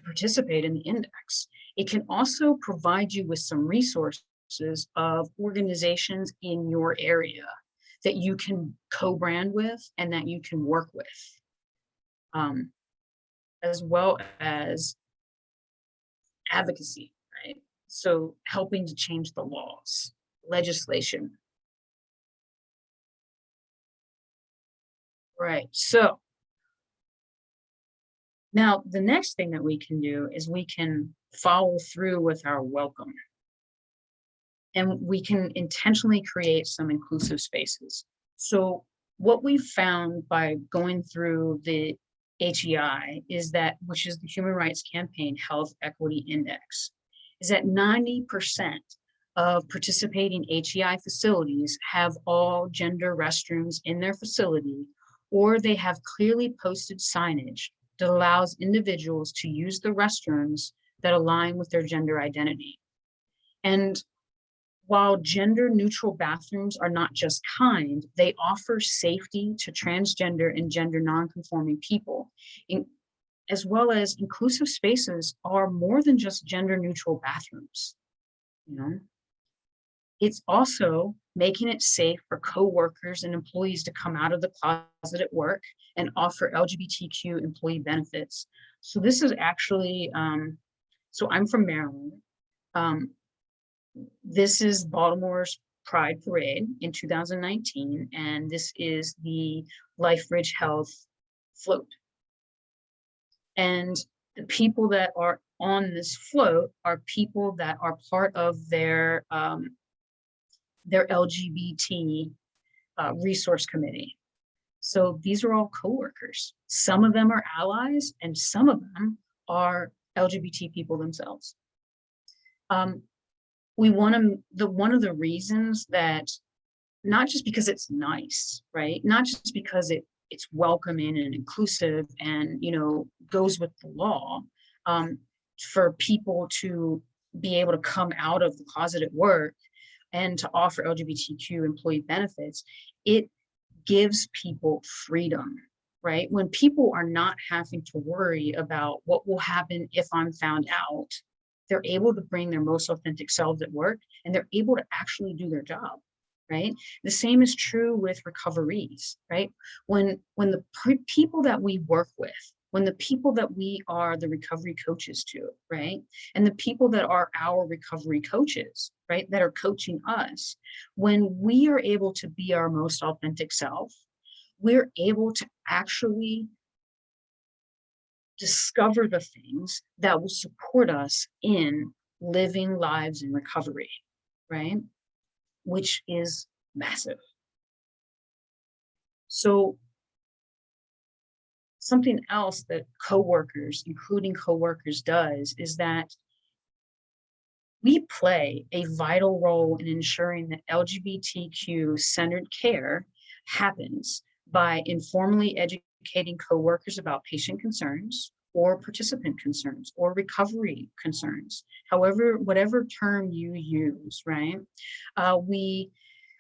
participate in the index. It can also provide you with some resources of organizations in your area that you can co-brand with and that you can work with, as well as advocacy, right? So helping to change the laws, legislation. Right, so now the next thing that we can do is we can follow through with our welcome. And we can intentionally create some inclusive spaces. So what we've found by going through the HEI is that, which is the Human Rights Campaign Health Equity Index, is that 90% of participating HEI facilities have all gender restrooms in their facility, or they have clearly posted signage that allows individuals to use the restrooms that align with their gender identity. And while gender neutral bathrooms are not just kind, they offer safety to transgender and gender nonconforming people. as well as inclusive spaces are more than just gender neutral bathrooms. You know, it's also making it safe for coworkers and employees to come out of the closet at work and offer LGBTQ employee benefits. So this is actually, so I'm from Maryland. This is Baltimore's Pride Parade in 2019, and this is the Life Bridge Health float. And the people that are on this float are people that are part of their LGBT resource committee. So these are all coworkers. Some of them are allies, and some of them are LGBT people themselves. We want to, one of the reasons that, not just because it's nice, right? Not just because it's welcoming and inclusive and, you know, goes with the law, for people to be able to come out of the closet at work and to offer LGBTQ employee benefits, it gives people freedom, right? When people are not having to worry about what will happen if I'm found out, they're able to bring their most authentic selves at work, and they're able to actually do their job, right? The same is true with recoverees, right? When the people that we work with, when the people that we are the recovery coaches to, right? And the people that are our recovery coaches, right? That are coaching us, when we are able to be our most authentic self, we're able to actually discover the things that will support us in living lives in recovery, right? Which is massive. So something else that coworkers, including coworkers, does is that we play a vital role in ensuring that LGBTQ centered care happens by informally educating coworkers about patient concerns or participant concerns or recovery concerns, however, whatever term you use, right? We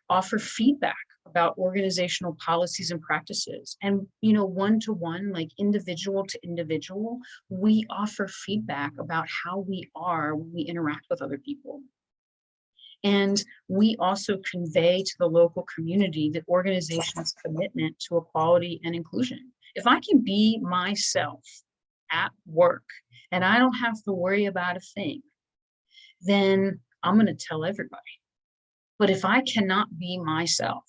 offer feedback about organizational policies and practices. And, you know, one-to-one, like individual to individual, we offer feedback about how we are when we interact with other people. And we also convey to the local community the organization's commitment to equality and inclusion. If I can be myself at work and I don't have to worry about a thing, then I'm going to tell everybody. But if I cannot be myself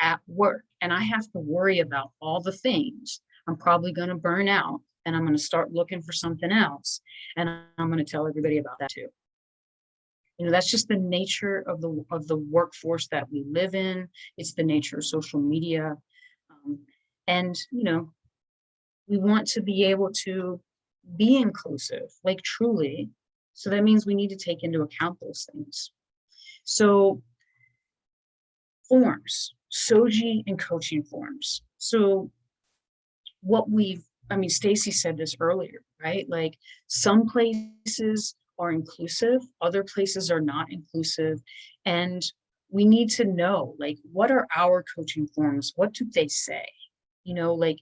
at work and I have to worry about all the things, I'm probably going to burn out, and I'm going to start looking for something else, and I'm going to tell everybody about that too. You know, that's just the nature of the workforce that we live in. It's the nature of social media. And, you know, we want to be able to be inclusive, like truly. So that means we need to take into account those things. So forms, SOJI and coaching forms. So what Stacy said this earlier, right? Like some places are inclusive, other places are not inclusive. And we need to know, like, what are our coaching forms? What do they say? You know, like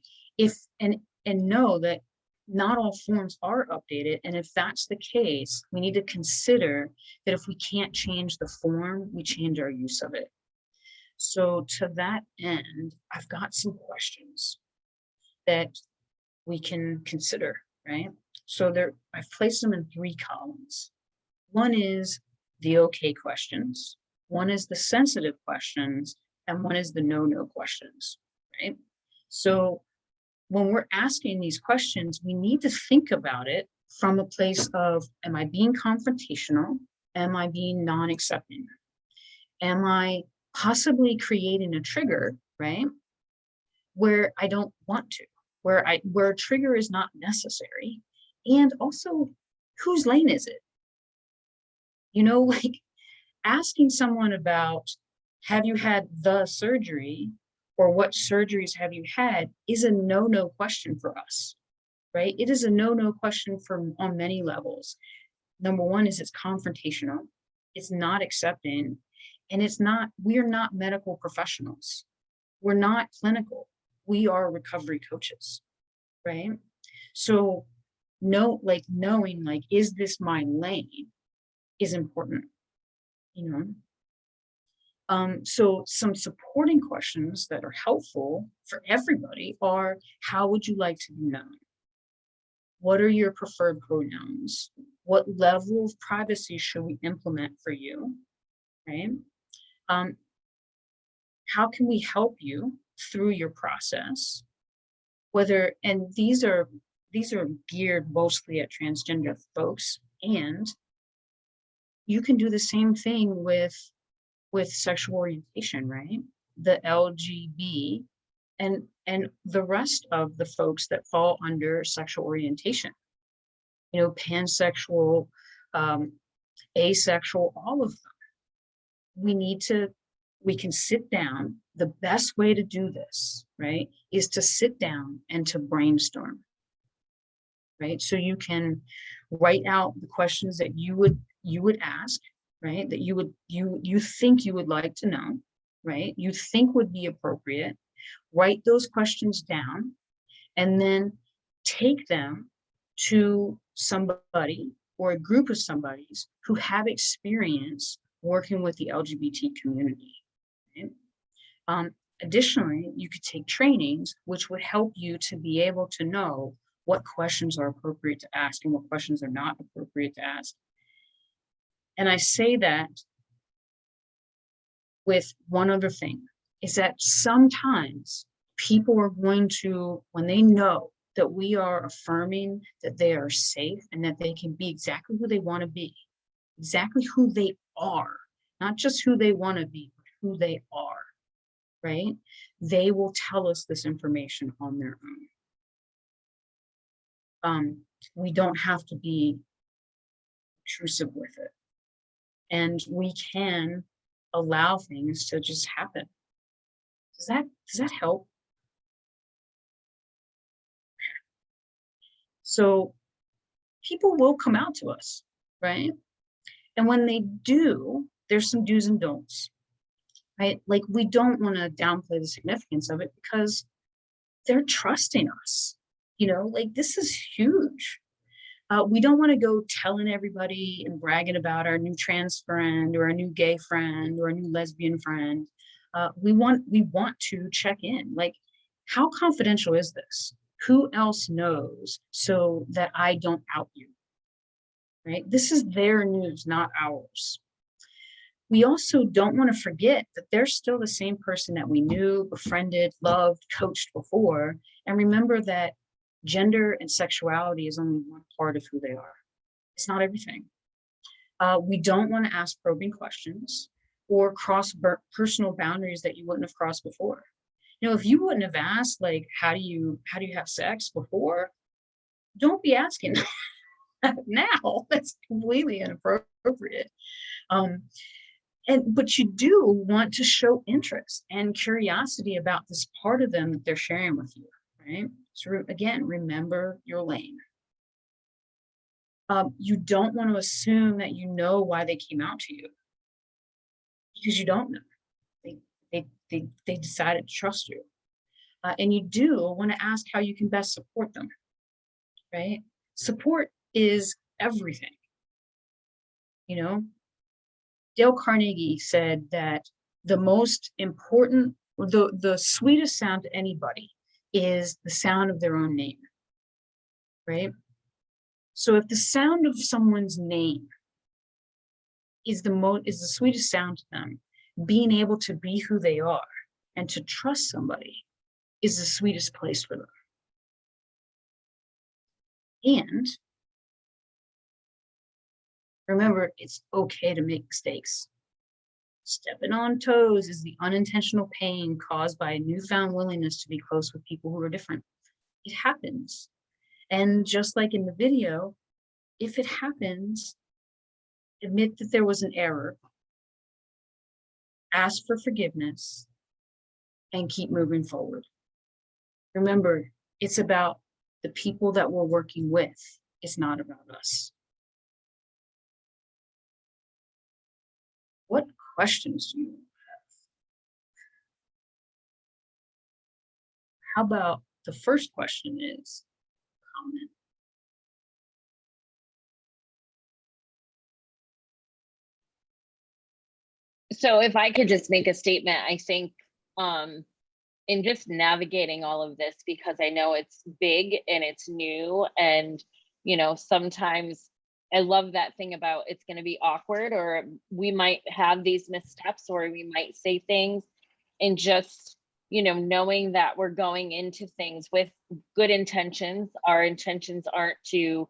and know that not all forms are updated. And if that's the case, we need to consider that if we can't change the form, we change our use of it. So to that end, I've got some questions that we can consider, right? So I've placed them in 3 columns. One is the okay questions, one is the sensitive questions, and one is the no questions, right? So when we're asking these questions, we need to think about it from a place of, am I being confrontational? Am I being non-accepting? Am I possibly creating a trigger, right? Where I don't want to, where a trigger is not necessary. And also, whose lane is it? You know, like asking someone about, have you had the surgery or what surgeries have you had is a no question for us, right? It is a no question on many levels. Number one is it's confrontational, it's not accepting, and we are not medical professionals. We're not clinical. We are recovery coaches, right? So knowing like, is this my lane is important, you know? So some supporting questions that are helpful for everybody are, how would you like to be known? What are your preferred pronouns? What level of privacy should we implement for you, right? How can we help you through your process? And these are geared mostly at transgender folks, and you can do the same thing with sexual orientation, right? The LGB and the rest of the folks that fall under sexual orientation, you know, pansexual, asexual, all of them. We can sit down. The best way to do this, right, is to sit down and to brainstorm, right? So you can write out the questions that you would ask, right? That you think you would like to know, right? You think would be appropriate. Write those questions down, and then take them to somebody or a group of somebodies who have experience working with the LGBT community. Right? Additionally, you could take trainings which would help you to be able to know what questions are appropriate to ask and what questions are not appropriate to ask. And I say that with one other thing, is that sometimes people are going to, when they know that we are affirming that they are safe and that they can be exactly who they want to be, exactly who they are, not just who they want to be, but who they are, right? They will tell us this information on their own. We don't have to be intrusive with it. And we can allow things to just happen. Does that help? So people will come out to us, right? And when they do, there's some do's and don'ts, right? Like, we don't want to downplay the significance of it because they're trusting us, you know, like, this is huge. We don't want to go telling everybody and bragging about our new trans friend or our new gay friend or a new lesbian friend. We want to check in, like, how confidential is this? Who else knows so that I don't out you, right? This is their news, not ours. We also don't want to forget that they're still the same person that we knew, befriended, loved, coached before, and remember that gender and sexuality is only one part of who they are. It's not everything. We don't want to ask probing questions or cross personal boundaries that you wouldn't have crossed before. You know, if you wouldn't have asked, like, how do you have sex before? Don't be asking now. That's completely inappropriate. But you do want to show interest and curiosity about this part of them that they're sharing with you, right? So again, remember your lane. You don't want to assume that you know why they came out to you, because you don't know. They decided to trust you. And you do want to ask how you can best support them, right? Support is everything. You know, Dale Carnegie said that the most important, or the sweetest sound to anybody is the sound of their own name, right? So if the sound of someone's name is the sweetest sound to them, being able to be who they are and to trust somebody is the sweetest place for them. And remember, it's okay to make mistakes. Stepping on toes is the unintentional pain caused by a newfound willingness to be close with people who are different. It happens. And just like in the video, if it happens, admit that there was an error, ask for forgiveness, and keep moving forward. Remember, it's about the people that we're working with. It's not about us. What questions do you have? How about the first question is comment. So if I could just make a statement, I think in just navigating all of this, because I know it's big and it's new, and sometimes I love that thing about it's going to be awkward, or we might have these missteps, or we might say things, and just knowing that we're going into things with good intentions. Our intentions aren't to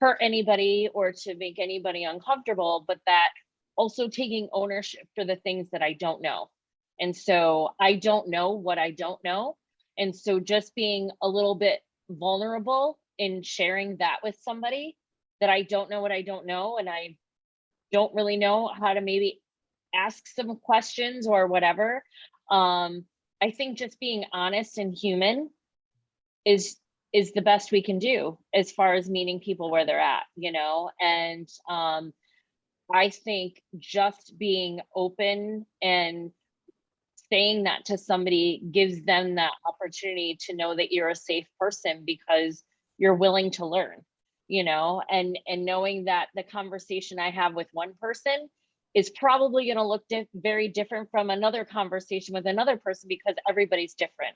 hurt anybody or to make anybody uncomfortable, but that also taking ownership for the things that I don't know. And so I don't know what I don't know. And so just being a little bit vulnerable in sharing that with somebody, that I don't know what I don't know, and I don't really know how to maybe ask some questions or whatever. I think just being honest and human is the best we can do as far as meeting people where they're at, and I think just being open and saying that to somebody gives them that opportunity to know that you're a safe person because you're willing to learn, and knowing that the conversation I have with one person is probably going to look very different from another conversation with another person, because everybody's different,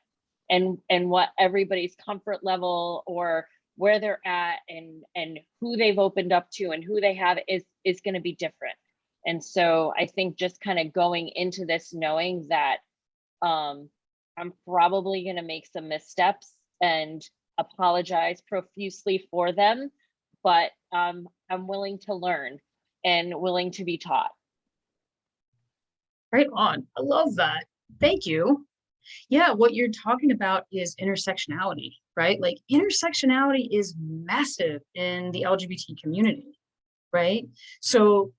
and what everybody's comfort level or where they're at and who they've opened up to and who they have is going to be different. And so I think just kind of going into this knowing that I'm probably going to make some missteps and apologize profusely for them, but I'm willing to learn and willing to be taught. Right on. I love that. Thank you. Yeah, what you're talking about is intersectionality, right? Like intersectionality is massive in the LGBT community, right? So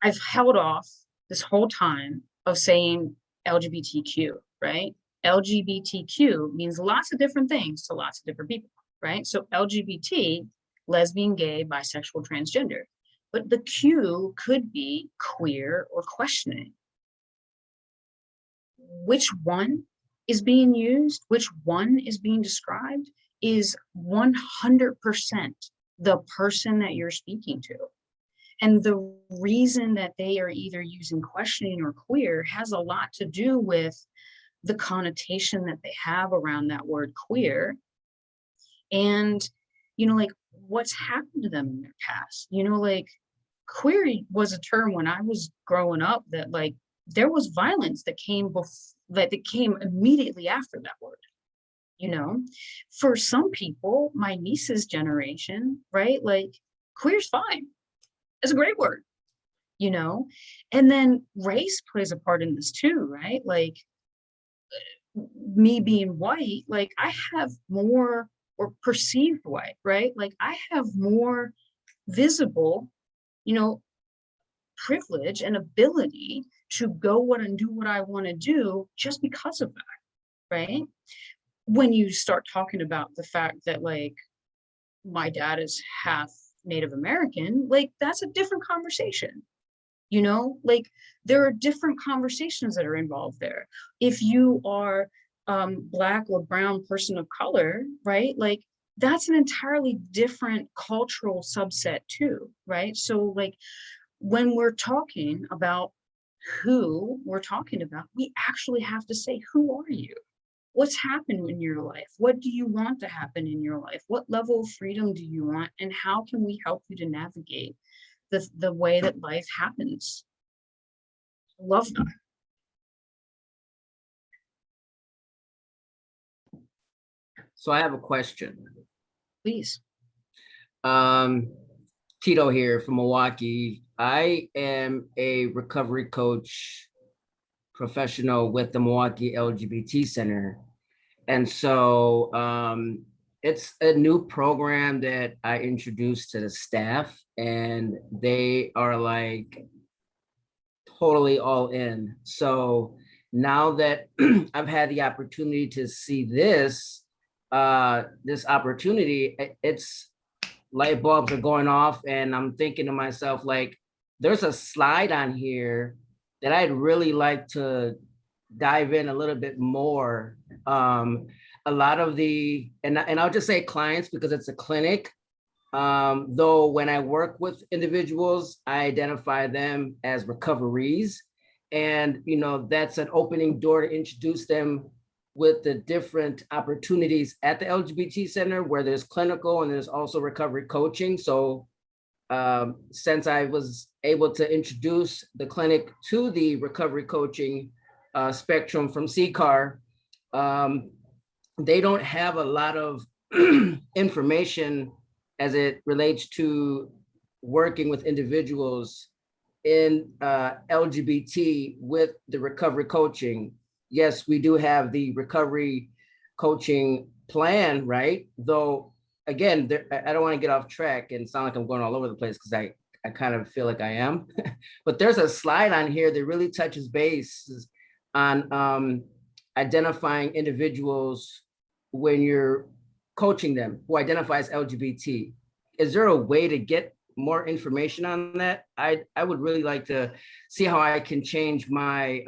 I've held off this whole time of saying LGBTQ, right? LGBTQ means lots of different things to lots of different people, right? So LGBT, lesbian, gay, bisexual, transgender, but the Q could be queer or questioning. Which one is being used, which one is being described is 100% the person that you're speaking to. And the reason that they are either using questioning or queer has a lot to do with the connotation that they have around that word queer. And, like what's happened to them in their past, like queer was a term when I was growing up that like there was violence that came immediately after that word. For some people, my niece's generation, right? Like queer's fine. It's a great word, and then race plays a part in this too, right? Like me being white, like I have more, or perceived white, right? Like I have more visible, privilege and ability to go and do what I want to do just because of that, right? When you start talking about the fact that like my dad is half Native American, like that's a different conversation, like there are different conversations that are involved there. If you are Black or brown person of color, right? Like that's an entirely different cultural subset too, right? So like when we're talking about who we're talking about, we actually have to say, who are you? What's happened in your life? What do you want to happen in your life? What level of freedom do you want? And how can we help you to navigate the way that life happens? I love that. So I have a question. Please. Tito here from Milwaukee. I am a recovery coach professional with the Milwaukee LGBT Center. And so it's a new program that I introduced to the staff, and they are like totally all in. So now that I've had the opportunity to see this opportunity, it's light bulbs are going off, and I'm thinking to myself, like, there's a slide on here that I'd really like to dive in a little bit more. a lot of the, and I'll just say clients because it's a clinic. Though when I work with individuals, I identify them as recoverees. And, that's an opening door to introduce them with the different opportunities at the LGBT Center where there's clinical and there's also recovery coaching. So since I was able to introduce the clinic to the recovery coaching spectrum from CCAR, they don't have a lot of information as it relates to working with individuals in LGBT with the recovery coaching. Yes, we do have the recovery coaching plan, right? Though, again, I don't want to get off track and sound like I'm going all over the place because I kind of feel like I am. But there's a slide on here that really touches base on identifying individuals when you're coaching them who identify as LGBT. Is there a way to get more information on that? I would really like to see how I can change my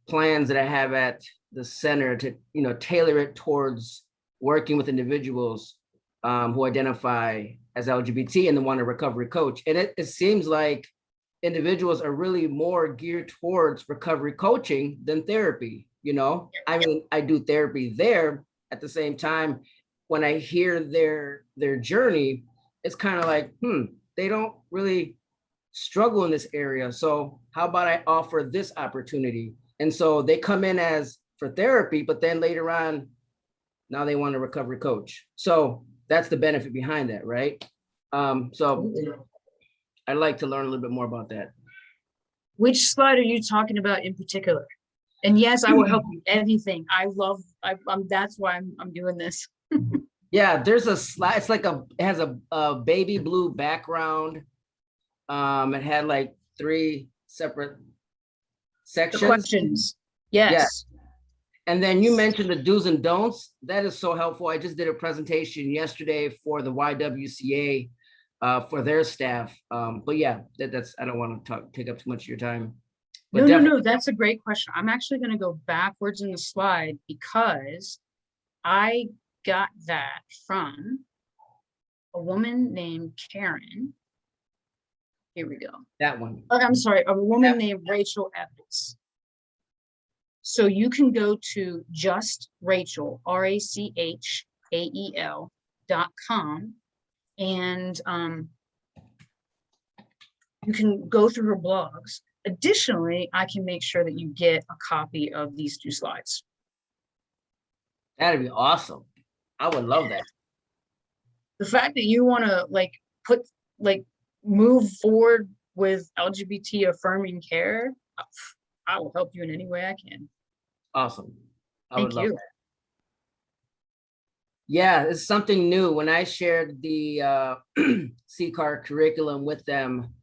plans that I have at the center to, tailor it towards working with individuals who identify as LGBT and then want a recovery coach. And it seems like individuals are really more geared towards recovery coaching than therapy. I mean, I do therapy there. At the same time, when I hear their journey, it's kind of like, they don't really struggle in this area. So how about I offer this opportunity? And so they come in as for therapy, but then later on, now they want a recovery coach. So that's the benefit behind that, right? So I'd like to learn a little bit more about that. Which slide are you talking about in particular? And yes, I will help you. Anything. That's why I'm doing this. Yeah, there's a slide. It's like it has a baby blue background. It had like 3 separate sections. The questions. Yes. Yeah. And then you mentioned the do's and don'ts. That is so helpful. I just did a presentation yesterday for the YWCA for their staff. But yeah, that's I don't want to take up too much of your time. But no, that's a great question. I'm actually going to go backwards in the slide because I got that from a woman named Karen. Here we go. That one. I'm sorry, a woman named Rachel Evans. So you can go to just Rachel, RACHAEL.com, and you can go through her blogs. Additionally, I can make sure that you get a copy of these 2 slides. That'd be awesome. I would love that. The fact that you want to move forward with LGBT affirming care, I will help you in any way I can. Awesome. I Thank would love you. that. Yeah, it's something new. When I shared the CCAR curriculum with them,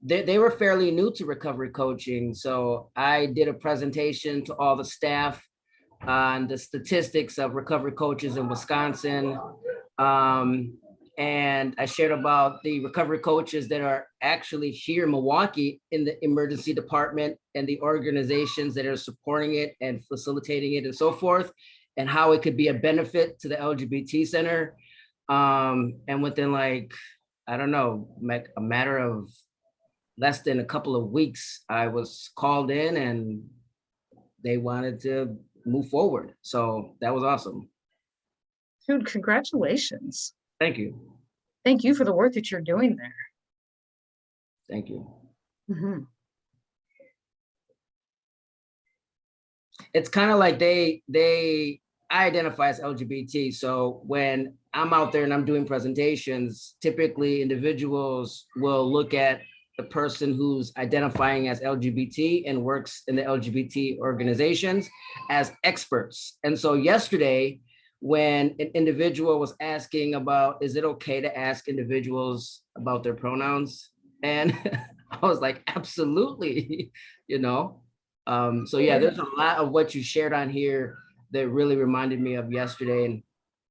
they were fairly new to recovery coaching. So I did a presentation to all the staff on the statistics of recovery coaches in Wisconsin. And I shared about the recovery coaches that are actually here in Milwaukee in the emergency department and the organizations that are supporting it and facilitating it and so forth, and how it could be a benefit to the LGBT Center. And within a matter of less than a couple of weeks, I was called in and they wanted to move forward. So that was awesome. Dude, congratulations. Thank you. Thank you for the work that you're doing there. Thank you. Mm-hmm. It's kind of like I identify as LGBT. So when I'm out there and I'm doing presentations, typically individuals will look at the person who's identifying as LGBT and works in the LGBT organizations as experts. And so yesterday, when an individual was asking about, is it okay to ask individuals about their pronouns? And I was like, absolutely, So yeah, there's a lot of what you shared on here that really reminded me of yesterday, and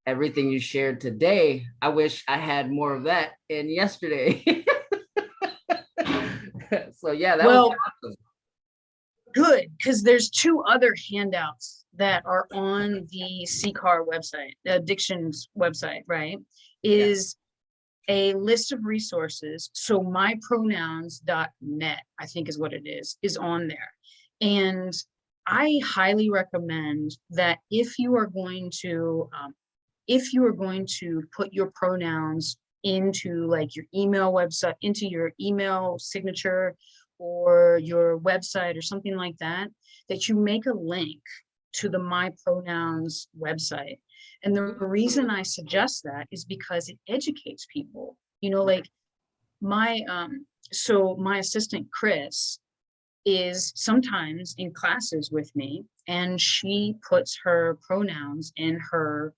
everything you shared today. I wish I had more of that in yesterday. So yeah, that was awesome. Good, because there's 2 other handouts that are on the CCAR website, the addictions website, right, is a list of resources. So mypronouns.net, I think is what it is on there. And I highly recommend that if you are going to put your pronouns into like your email website, into your email signature or your website or something like that, that you make a link to the My Pronouns website. And the reason I suggest that is because it educates people, you know, like so my assistant Chris is sometimes in classes with me, and she puts her pronouns in her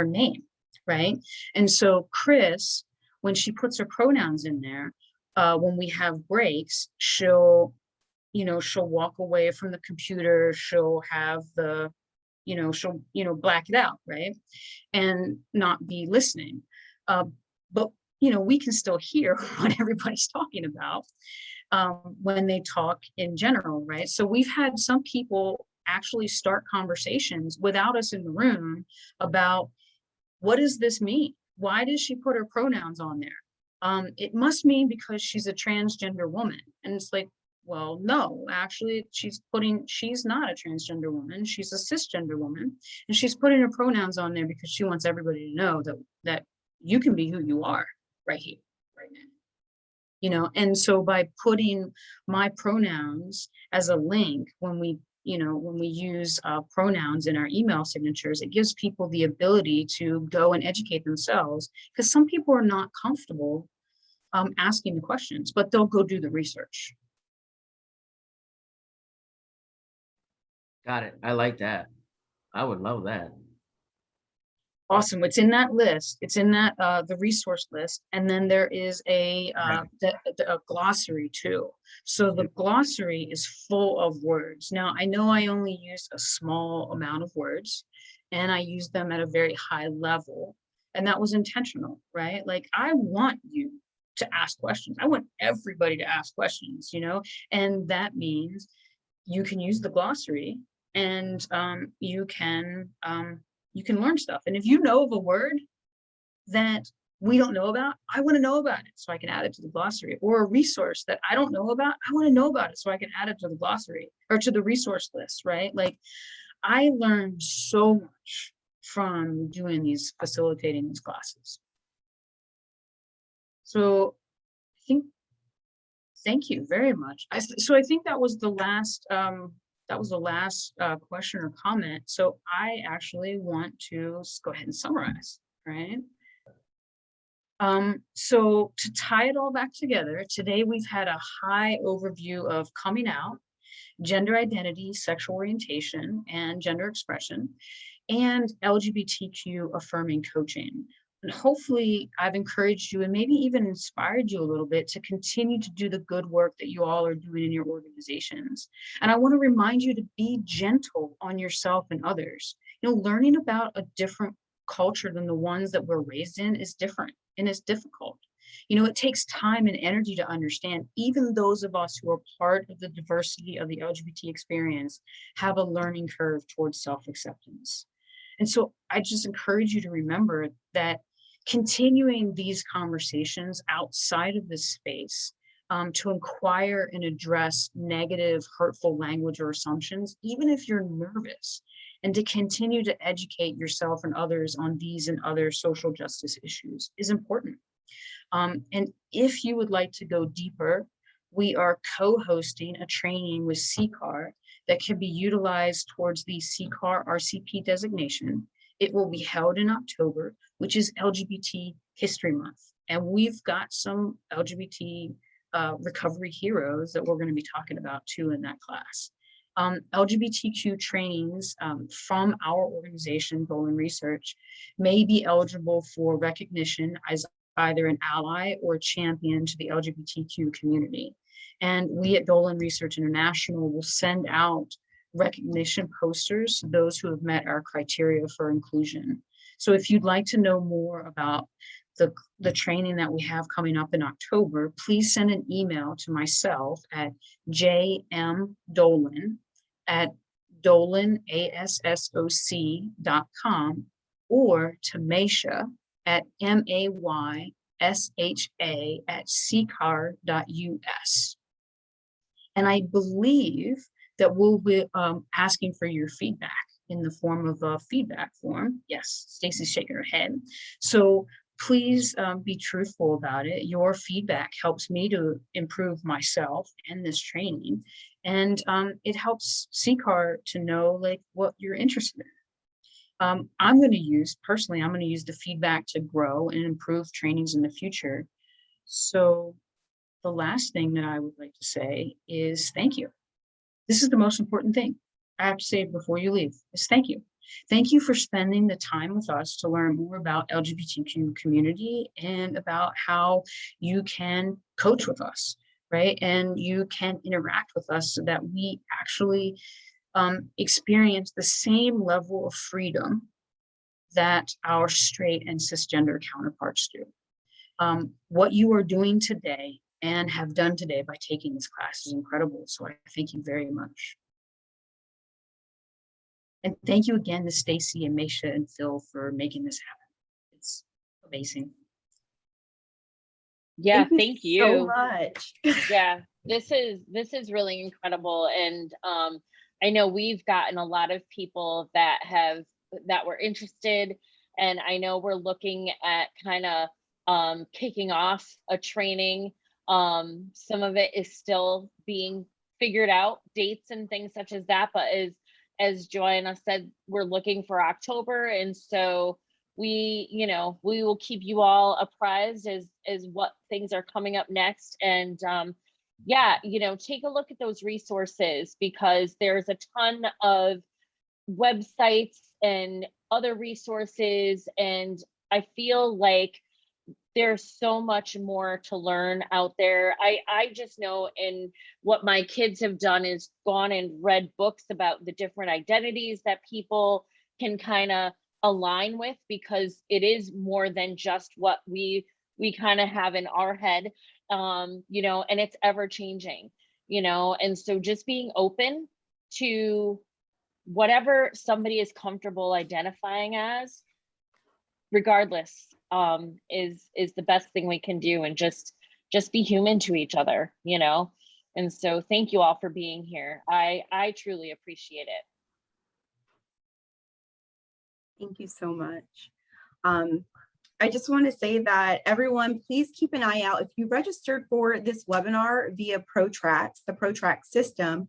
name, right? And so Chris, when she puts her pronouns in there, when we have breaks, she'll walk away from the computer, she'll have she'll black it out, right? And not be listening. But we can still hear what everybody's talking about when they talk in general, right? So we've had some people actually start conversations without us in the room about, what does this mean? Why does she put her pronouns on there? It must mean because she's a transgender woman. And it's like, well, no, actually she's not a transgender woman. She's a cisgender woman. And she's putting her pronouns on there because she wants everybody to know that you can be who you are right here, right now. And so by putting my pronouns as a link, when we use pronouns in our email signatures, it gives people the ability to go and educate themselves, because some people are not comfortable asking the questions, but they'll go do the research. Got it. I like that. I would love that. Awesome. It's in that list. It's in that the resource list, and then there is a glossary too. So the glossary is full of words. Now I know I only used a small amount of words, and I used them at a very high level, and that was intentional, right? Like, I want you to ask questions. I want everybody to ask questions, and that means you can use the glossary, and you can learn stuff. And if you know of a word that we don't know about, I want to know about it so I can add it to the glossary, or a resource that I don't know about, I want to know about it so I can add it to the glossary or to the resource list, right? Like, I learned so much from facilitating these classes. So thank you very much. So I think that was the last question or comment. So I actually want to go ahead and summarize, right? So to tie it all back together, today we've had a high overview of coming out, gender identity, sexual orientation, and gender expression, and LGBTQ affirming coaching. And hopefully I've encouraged you and maybe even inspired you a little bit to continue to do the good work that you all are doing in your organizations. And I want to remind you to be gentle on yourself and others. Learning about a different culture than the ones that we're raised in is different, and it's difficult. It takes time and energy to understand. Even those of us who are part of the diversity of the LGBT experience have a learning curve towards self-acceptance. And so I just encourage you to remember that continuing these conversations outside of this space, to inquire and address negative, hurtful language or assumptions, even if you're nervous, and to continue to educate yourself and others on these and other social justice issues is important. And if you would like to go deeper, we are co-hosting a training with CCAR that can be utilized towards the CCAR RCP designation. It will be held in October, which is LGBT History Month. And we've got some LGBT recovery heroes that we're going to be talking about too in that class. LGBTQ trainings from our organization, Dolan Research, may be eligible for recognition as either an ally or a champion to the LGBTQ community. And we at Dolan Research International will send out recognition posters to those who have met our criteria for inclusion. So if you'd like to know more about the training that we have coming up in October, please send an email to myself at jmdolan@dolan.net. Dolan, ASSOC.com, or to Maysha at MAYSHA@CCAR.US. And I believe that we'll be asking for your feedback in the form of a feedback form. Yes, Stacy's shaking her head. So please be truthful about it. Your feedback helps me to improve myself and this training. And it helps CCAR to know like what you're interested in. I'm going to use the feedback to grow and improve trainings in the future. So the last thing that I would like to say is thank you. This is the most important thing I have to say before you leave is thank you. Thank you for spending the time with us to learn more about LGBTQ community and about how you can coach with us, right? And you can interact with us so that we actually experience the same level of freedom that our straight and cisgender counterparts do. What you are doing today and have done today by taking this class is incredible. So I thank you very much. And thank you again to Stacy and Maysha and Phil for making this happen. It's amazing. Yeah, thank you so much. Yeah, this is really incredible. And I know we've gotten a lot of people that were interested, and I know we're looking at kind of kicking off a training. Some of it is still being figured out, dates and things such as that, but as Johanna said, we're looking for October, and so we will keep you all apprised as what things are coming up next. And yeah, take a look at those resources, because there's a ton of websites and other resources, and I feel like there's so much more to learn out there. I just know, and what my kids have done is gone and read books about the different identities that people can kind of align with, because it is more than just what we kind of have in our head, and it's ever changing, and so just being open to whatever somebody is comfortable identifying as, regardless, is the best thing we can do, and just be human to each other, and so thank you all for being here. I truly appreciate it. Thank you so much. I just want to say that everyone, please keep an eye out. If you registered for this webinar via ProTrax, the ProTrax system,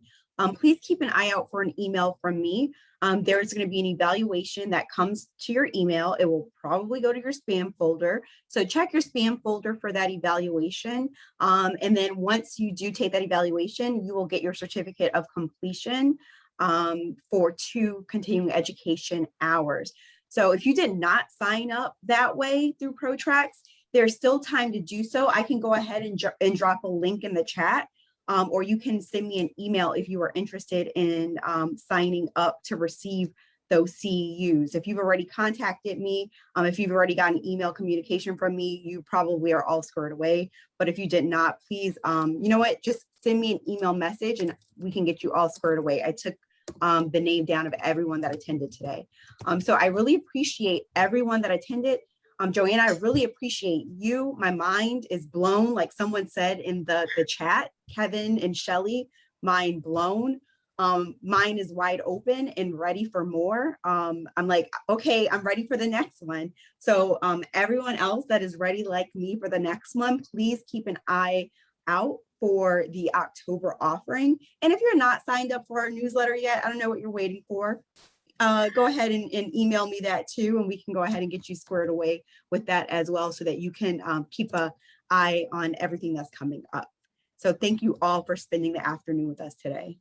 please keep an eye out for an email from me. There's going to be an evaluation that comes to your email. It will probably go to your spam folder. So check your spam folder for that evaluation. And then once you do take that evaluation, you will get your certificate of completion for 2 continuing education hours. So if you did not sign up that way through ProTrax, there's still time to do so. I can go ahead and drop a link in the chat, or you can send me an email if you are interested in signing up to receive those CEUs. If you've already contacted me, if you've already gotten email communication from me, you probably are all squared away. But if you did not, please, you know what, just send me an email message and we can get you all squared away. I took the name down of everyone that attended today. So I really appreciate everyone that attended. Joanna, I really appreciate you. My mind is blown, like someone said in the chat, Kevin and Shelly, mind blown. Mine is wide open and ready for more. I'm like, okay, I'm ready for the next one. So everyone else that is ready like me for the next one, please keep an eye out for the October offering. And if you're not signed up for our newsletter yet, I don't know what you're waiting for. Go ahead and email me that too, and we can go ahead and get you squared away with that as well, so that you can keep an eye on everything that's coming up. So thank you all for spending the afternoon with us today.